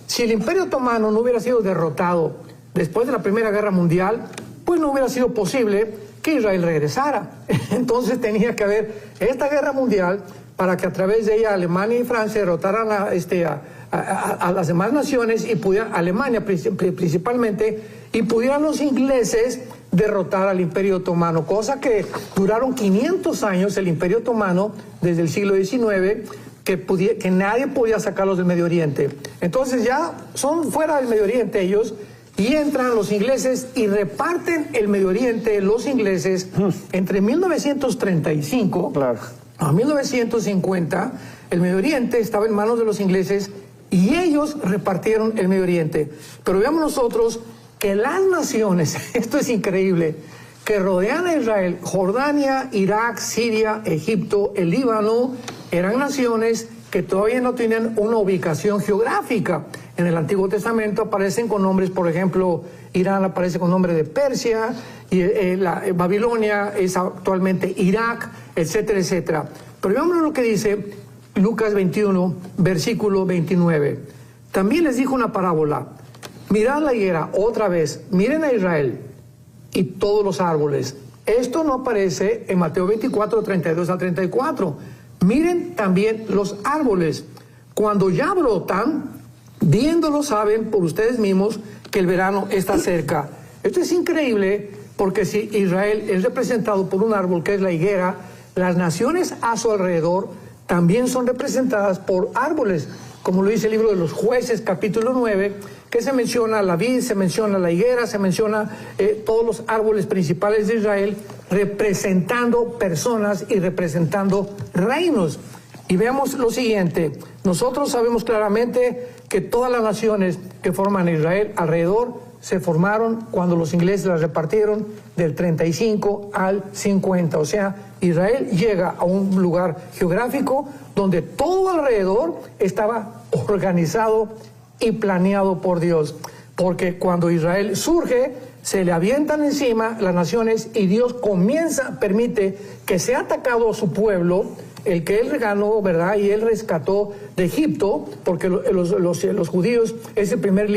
Si el Imperio Otomano no hubiera sido derrotado después de la Primera Guerra Mundial, pues no hubiera sido posible que Israel regresara. Entonces tenía que haber esta guerra mundial para que a través de ella Alemania y Francia derrotaran a las demás naciones y pudieran, Alemania principalmente, y pudieran los ingleses derrotar al Imperio Otomano, cosa que duraron 500 años el Imperio Otomano desde el siglo XIX, que nadie podía sacarlos del Medio Oriente. Entonces ya son fuera del Medio Oriente ellos, y entran los ingleses y reparten el Medio Oriente, los ingleses, entre 1935 a 1950, el Medio Oriente estaba en manos de los ingleses y ellos repartieron el Medio Oriente. Pero veamos nosotros que las naciones, esto es increíble, que rodean a Israel, Jordania, Irak, Siria, Egipto, el Líbano, eran naciones que todavía no tenían una ubicación geográfica. En el Antiguo Testamento aparecen con nombres, por ejemplo, Irán aparece con nombre de Persia, y Babilonia es actualmente Irak, etcétera, etcétera. Pero veamos lo que dice Lucas 21, versículo 29. También les dijo una parábola. Mirad la higuera, otra vez, miren a Israel y todos los árboles. Esto no aparece en Mateo 24, 32 a 34. Miren también los árboles. Cuando ya brotan, viéndolos saben por ustedes mismos que el verano está cerca. Esto es increíble porque si Israel es representado por un árbol que es la higuera, las naciones a su alrededor también son representadas por árboles, como lo dice el libro de los Jueces, capítulo 9, que se menciona la vid, se menciona la higuera, se menciona todos los árboles principales de Israel, representando personas y representando reinos. Y veamos lo siguiente, nosotros sabemos claramente que todas las naciones que forman Israel alrededor se formaron cuando los ingleses las repartieron del 35 al 50. O sea, Israel llega a un lugar geográfico donde todo alrededor estaba organizado y planeado por Dios. Porque cuando Israel surge, se le avientan encima las naciones y Dios permite que sea atacado a su pueblo, el que él ganó, ¿verdad? Y él rescató de Egipto, porque los judíos es el primer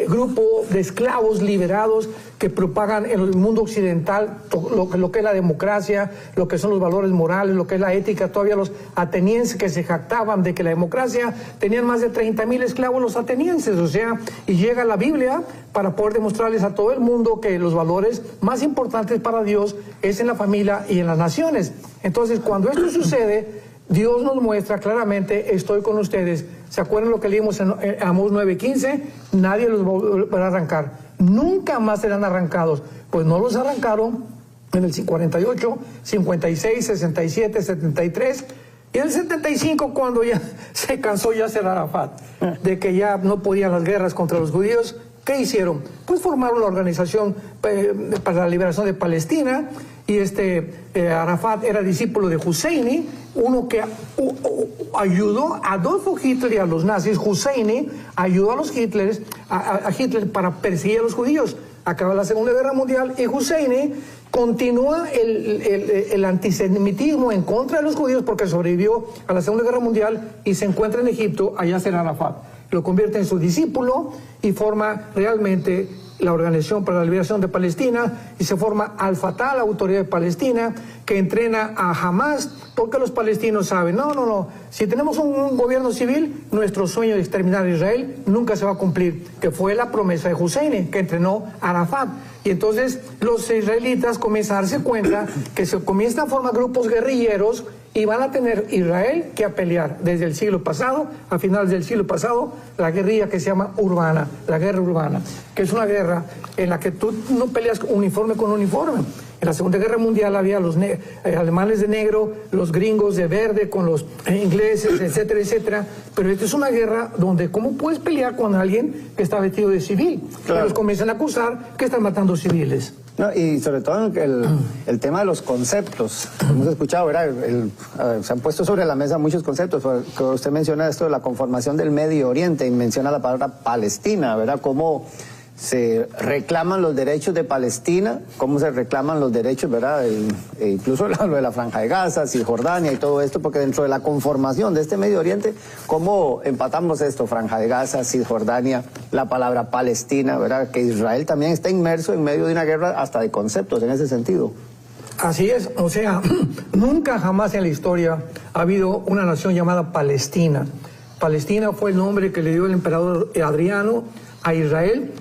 grupo de esclavos liberados que propagan en el mundo occidental lo que es la democracia, lo que son los valores morales, lo que es la ética. Todavía los atenienses que se jactaban de que la democracia, tenían más de 30,000 esclavos los atenienses, o sea, y llega la Biblia para poder demostrarles a todo el mundo que los valores más importantes para Dios es en la familia y en las naciones. Entonces, cuando esto sucede, Dios nos muestra claramente, estoy con ustedes. ¿Se acuerdan lo que leímos en Amós 9:15? Nadie los va a arrancar. Nunca más serán arrancados. Pues no los arrancaron en el 48, 56, 67, 73. Y en el 75, cuando ya se cansó Yasser Arafat de que ya no podían las guerras contra los judíos, ¿qué hicieron? Pues formaron la Organización para la Liberación de Palestina, y Arafat era discípulo de Husseini, uno que ayudó a Adolfo Hitler y a los nazis. Husseini ayudó a los Hitler para perseguir a los judíos. Acaba la Segunda Guerra Mundial y Husseini continúa el antisemitismo en contra de los judíos porque sobrevivió a la Segunda Guerra Mundial y se encuentra en Egipto a Yasser Arafat. Lo convierte en su discípulo y forma realmente la Organización para la Liberación de Palestina, y se forma Al-Fatah, la Autoridad de Palestina, que entrena a Hamas, porque los palestinos saben, no, si tenemos un gobierno civil, nuestro sueño de exterminar a Israel nunca se va a cumplir, que fue la promesa de Husseini, que entrenó a Arafat. Y entonces los israelitas comienzan a darse cuenta que se comienzan a formar grupos guerrilleros y van a tener Israel que a pelear desde el siglo pasado, a finales del siglo pasado, la guerrilla que se llama urbana, la guerra urbana, que es una guerra en la que tú no peleas uniforme con uniforme. En la Segunda Guerra Mundial había los alemanes de negro, los gringos de verde con los ingleses, etcétera, etcétera. Pero esta es una guerra donde ¿cómo puedes pelear con alguien que está vestido de civil? Claro. Y los comienzan a acusar que están matando civiles. No, y sobre todo el tema de los conceptos. Hemos escuchado, ¿verdad? Se han puesto sobre la mesa muchos conceptos. Usted menciona esto de la conformación del Medio Oriente y menciona la palabra Palestina, ¿verdad? Como se reclaman los derechos de Palestina, cómo se reclaman los derechos, ¿verdad? Incluso lo de la Franja de Gaza, Cisjordania y todo esto, porque dentro de la conformación de este Medio Oriente, ¿cómo empatamos esto? Franja de Gaza, Cisjordania, la palabra Palestina, ¿verdad? Que Israel también está inmerso en medio de una guerra hasta de conceptos en ese sentido. Así es, o sea, nunca jamás en la historia ha habido una nación llamada Palestina. Palestina fue el nombre que le dio el emperador Adriano a Israel,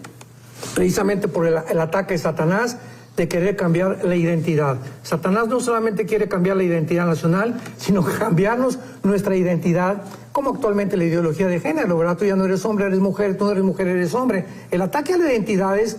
precisamente por el ataque de Satanás de querer cambiar la identidad. Satanás no solamente quiere cambiar la identidad nacional, sino cambiarnos nuestra identidad, como actualmente la ideología de género, ¿verdad? Tú ya no eres hombre, eres mujer, tú no eres mujer, eres hombre. El ataque a la identidad es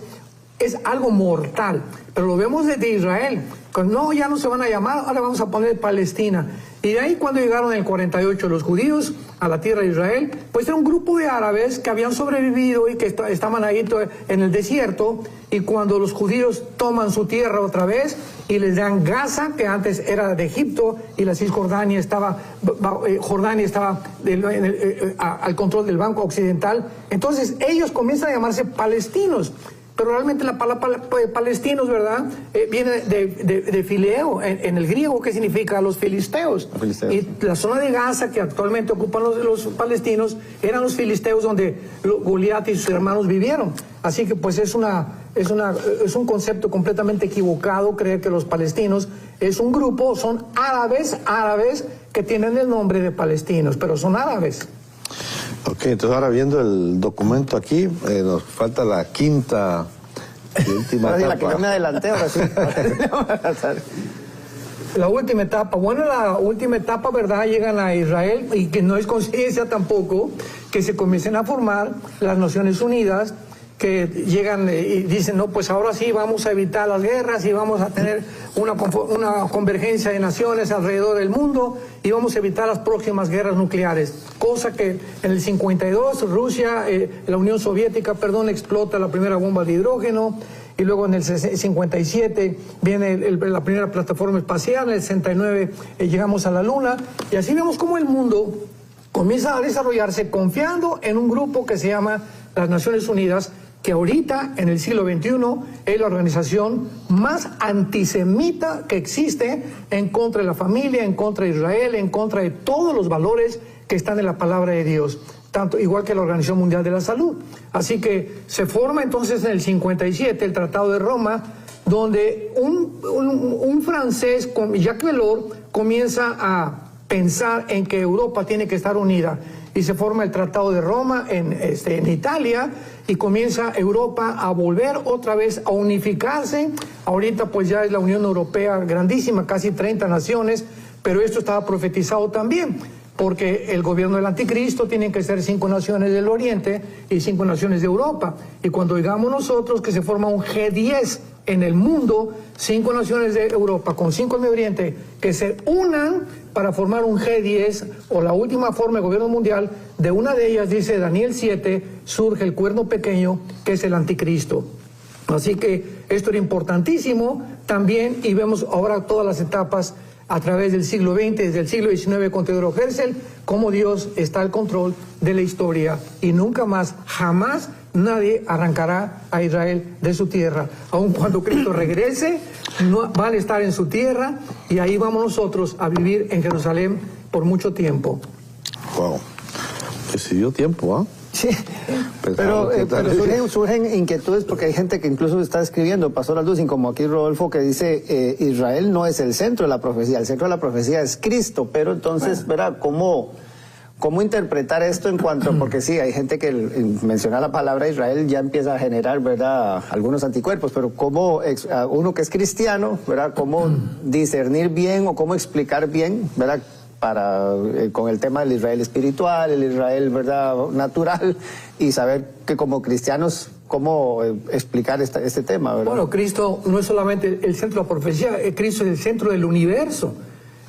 algo mortal, pero lo vemos desde Israel. No, ya no se van a llamar, ahora vamos a poner Palestina. Y de ahí cuando llegaron en el 48 los judíos a la tierra de Israel, pues era un grupo de árabes que habían sobrevivido y que estaban ahí en el desierto, y cuando los judíos toman su tierra otra vez y les dan Gaza, que antes era de Egipto, y la Cisjordania estaba, Jordania estaba al control del Banco Occidental, entonces ellos comienzan a llamarse palestinos. Pero realmente la palabra palestinos, ¿verdad? Viene de fileo, en el griego, que significa los filisteos. Y la zona de Gaza, que actualmente ocupan los palestinos, eran los filisteos donde Goliat y sus hermanos vivieron. Así que pues es un concepto completamente equivocado creer que los palestinos es un grupo, son árabes que tienen el nombre de palestinos, pero son árabes. Ok, entonces ahora viendo el documento aquí, nos falta la quinta y última etapa. La que yo me adelanté, ahora sí. La última etapa, bueno, la última etapa, ¿verdad? Llegan a Israel, y que no es coincidencia tampoco que se comiencen a formar las Naciones Unidas, que llegan y dicen, no, pues ahora sí vamos a evitar las guerras y vamos a tener una convergencia de naciones alrededor del mundo y vamos a evitar las próximas guerras nucleares. Cosa que en el 52 Rusia, la Unión Soviética, explota la primera bomba de hidrógeno, y luego en el 57 viene la primera plataforma espacial, en el 69 llegamos a la Luna, y así vemos cómo el mundo comienza a desarrollarse confiando en un grupo que se llama las Naciones Unidas, que ahorita, en el siglo XXI, es la organización más antisemita que existe, en contra de la familia, en contra de Israel, en contra de todos los valores que están en la palabra de Dios, tanto igual que la Organización Mundial de la Salud. Así que se forma entonces en el 57 el Tratado de Roma, donde un francés, Jacques Delors, comienza a pensar en que Europa tiene que estar unida, y se forma el Tratado de Roma en Italia, y comienza Europa a volver otra vez a unificarse. Ahorita pues ya es la Unión Europea grandísima, casi 30 naciones, pero esto estaba profetizado también, porque el gobierno del anticristo tienen que ser 5 naciones del Oriente y 5 naciones de Europa, y cuando digamos nosotros que se forma un G10 en el mundo, 5 naciones de Europa con 5 en el Oriente, que se unan para formar un G10, o la última forma de gobierno mundial. De una de ellas, dice Daniel 7, surge el cuerno pequeño, que es el anticristo. Así que esto era importantísimo también, y vemos ahora todas las etapas a través del siglo XX, desde el siglo XIX con Theodor Herzl, cómo Dios está al control de la historia, y nunca más, jamás, nadie arrancará a Israel de su tierra. Aun cuando Cristo regrese, no van a estar en su tierra, y ahí vamos nosotros a vivir en Jerusalén por mucho tiempo. Wow, que se dio tiempo, ¿ah? Sí, pero surgen inquietudes, porque hay gente que incluso está escribiendo, Pastor Alducin, como aquí Rodolfo, que dice Israel no es el centro de la profecía, el centro de la profecía es Cristo, pero entonces, ¿verdad? ¿Cómo interpretar esto en cuanto, porque sí, hay gente que menciona la palabra Israel ya empieza a generar, ¿verdad?, algunos anticuerpos, pero cómo uno que es cristiano, ¿verdad?, cómo discernir bien o cómo explicar bien, ¿verdad?, con el tema del Israel espiritual, el Israel, ¿verdad?, natural, y saber que como cristianos, cómo explicar este tema, ¿verdad? Bueno, Cristo no es solamente el centro de la profecía, Cristo es el centro del universo.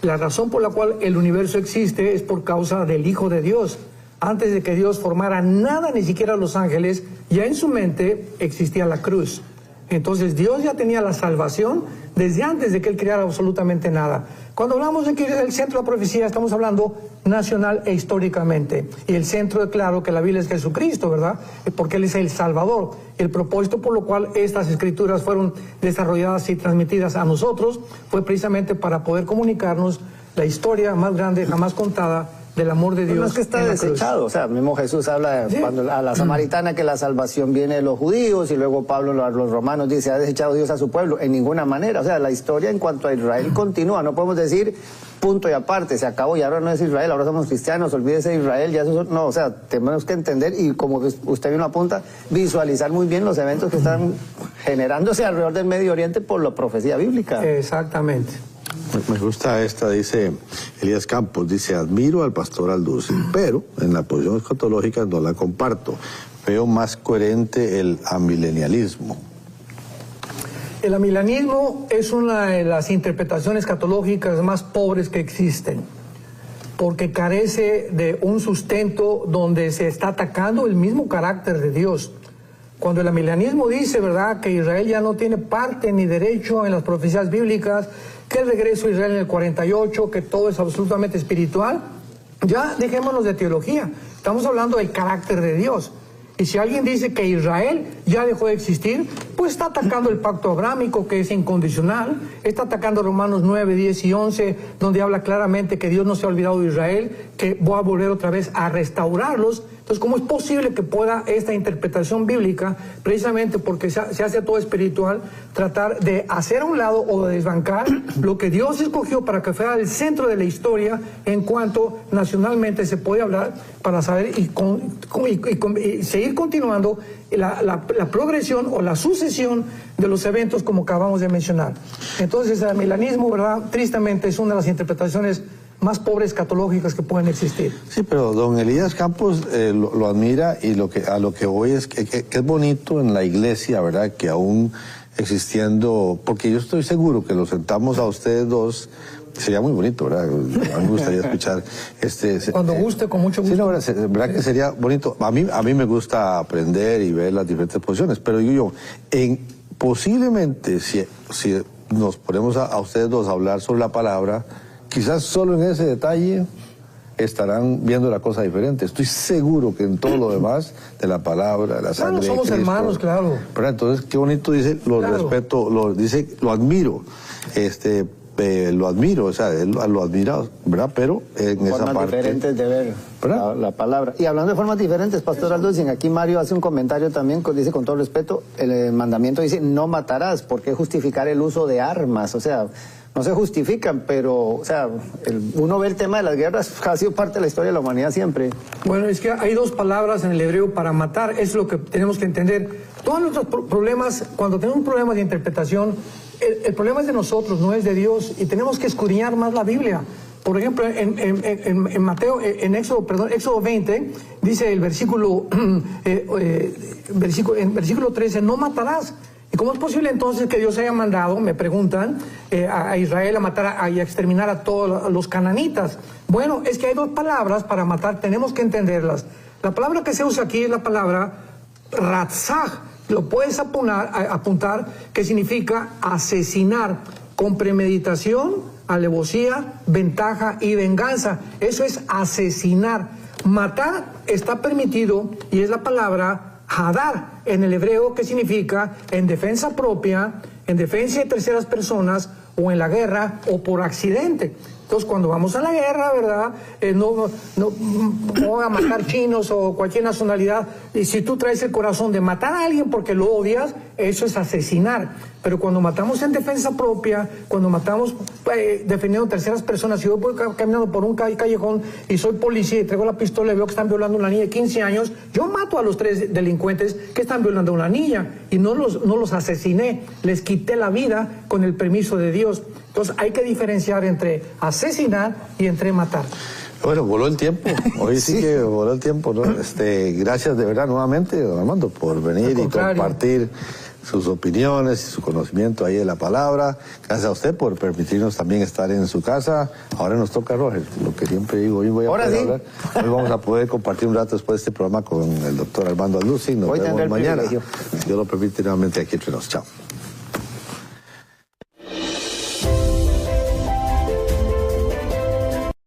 La razón por la cual el universo existe es por causa del Hijo de Dios. Antes de que Dios formara nada, ni siquiera los ángeles, ya en su mente existía la cruz. Entonces Dios ya tenía la salvación desde antes de que Él creara absolutamente nada. Cuando hablamos de que el centro de la profecía, estamos hablando nacional e históricamente. Y el centro, claro, que la Biblia es Jesucristo, ¿verdad? Porque Él es el Salvador. El propósito por lo cual estas escrituras fueron desarrolladas y transmitidas a nosotros fue precisamente para poder comunicarnos la historia más grande jamás contada del amor de Dios. No es que está en la cruz. desechado, o sea, mismo Jesús habla de, Sí. cuando a la samaritana que la salvación viene de los judíos y luego Pablo a los romanos dice, ha desechado Dios a su pueblo, en ninguna manera, o sea, la historia en cuanto a Israel continúa, no podemos decir punto y aparte, se acabó y ahora no es Israel, ahora somos cristianos, olvídese de Israel, ya eso, no, o sea, tenemos que entender y como usted bien lo apunta, visualizar muy bien los eventos que están generándose alrededor del Medio Oriente por la profecía bíblica. Exactamente. Me gusta esta, dice Elías Campos, dice, admiro al pastor Alducin, pero en la posición escatológica no la comparto. Veo más coherente el amilenialismo. El amilanismo es una de las interpretaciones escatológicas más pobres que existen, porque carece de un sustento donde se está atacando el mismo carácter de Dios. Cuando el amilanismo dice, ¿verdad?, que Israel ya no tiene parte ni derecho en las profecías bíblicas, que el regreso a Israel en el 48, que todo es absolutamente espiritual, ya dejémonos de teología, estamos hablando del carácter de Dios. Y si alguien dice que Israel ya dejó de existir, pues está atacando el pacto abrámico, que es incondicional, está atacando Romanos 9, 10 y 11, donde habla claramente que Dios no se ha olvidado de Israel, que va a volver otra vez a restaurarlos. Entonces, ¿cómo es posible que pueda esta interpretación bíblica, precisamente porque se hace todo espiritual, tratar de hacer a un lado o de desbancar lo que Dios escogió para que fuera el centro de la historia en cuanto nacionalmente se puede hablar para saber y seguir continuando la progresión o la sucesión de los eventos como acabamos de mencionar? Entonces, el milanismo, ¿verdad?, tristemente es una de las interpretaciones más pobres escatológicas que pueden existir. Sí, pero don Elías Campos lo admira y a lo que voy es que es bonito en la iglesia, ¿verdad?, que aún existiendo, porque yo estoy seguro que los sentamos a ustedes dos, sería muy bonito, ¿verdad? A mí me gustaría escuchar Cuando guste, con mucho gusto. Sí, no, ¿verdad que sería bonito? A mí me gusta aprender y ver las diferentes posiciones, pero digo yo, posiblemente si nos ponemos a ustedes dos a hablar sobre la palabra, quizás solo en ese detalle estarán viendo la cosa diferente. Estoy seguro que en todo lo demás de la palabra, de la sangre somos de Cristo, hermanos, claro. ¿verdad? Entonces, qué bonito dice, lo Claro. respeto, lo admiro, lo admiro, o sea, él lo admira, ¿verdad? Pero en esa Formas parte... diferentes de ver la palabra. Y hablando de formas diferentes, Pastor Alducin, aquí Mario hace un comentario también, dice con todo respeto, el mandamiento dice, no matarás. ¿Por qué justificar el uso de armas? O sea, no se justifican, pero, o sea, uno ve el tema de las guerras, ha sido parte de la historia de la humanidad siempre. Bueno, es que hay dos palabras en el hebreo para matar, es lo que tenemos que entender. Todos nuestros problemas, cuando tenemos problemas de interpretación, el problema es de nosotros, no es de Dios, y tenemos que escudriñar más la Biblia. Por ejemplo, en Mateo, en Éxodo 20, dice el versículo 13, no matarás. ¿Y cómo es posible entonces que Dios haya mandado, me preguntan, a Israel a matar y a exterminar a todos los cananitas? Bueno, es que hay dos palabras para matar, tenemos que entenderlas. La palabra que se usa aquí es la palabra ratzaj. Lo puedes apuntar, que significa asesinar con premeditación, alevosía, ventaja y venganza. Eso es asesinar. Matar está permitido y es la palabra hadar en el hebreo, que significa en defensa propia, en defensa de terceras personas o en la guerra o por accidente. Entonces, cuando vamos a la guerra, ¿verdad? No voy a matar chinos o cualquier nacionalidad. Y si tú traes el corazón de matar a alguien porque lo odias, eso es asesinar. Pero cuando matamos en defensa propia, cuando matamos defendiendo terceras personas, si yo voy caminando por un callejón y soy policía y traigo la pistola y veo que están violando a una niña de 15 años, yo mato a los 3 delincuentes que están violando a una niña y no los asesiné, les quité la vida con el permiso de Dios. Entonces hay que diferenciar entre asesinar y entre matar. Bueno, voló el tiempo. Hoy sí que voló el tiempo, ¿no? Gracias de verdad nuevamente, don Armando, por venir y compartir sus opiniones y su conocimiento ahí de la palabra. Gracias a usted por permitirnos también estar en su casa. Ahora nos toca, Roger, lo que siempre digo, hoy voy a Ahora poder sí. hablar. Hoy vamos a poder compartir un rato después de este programa con el doctor Armando Alucin. Nos Hoy tendré vemos el mañana. privilegio. Si Dios lo permite, nuevamente aquí entre nos. Chao.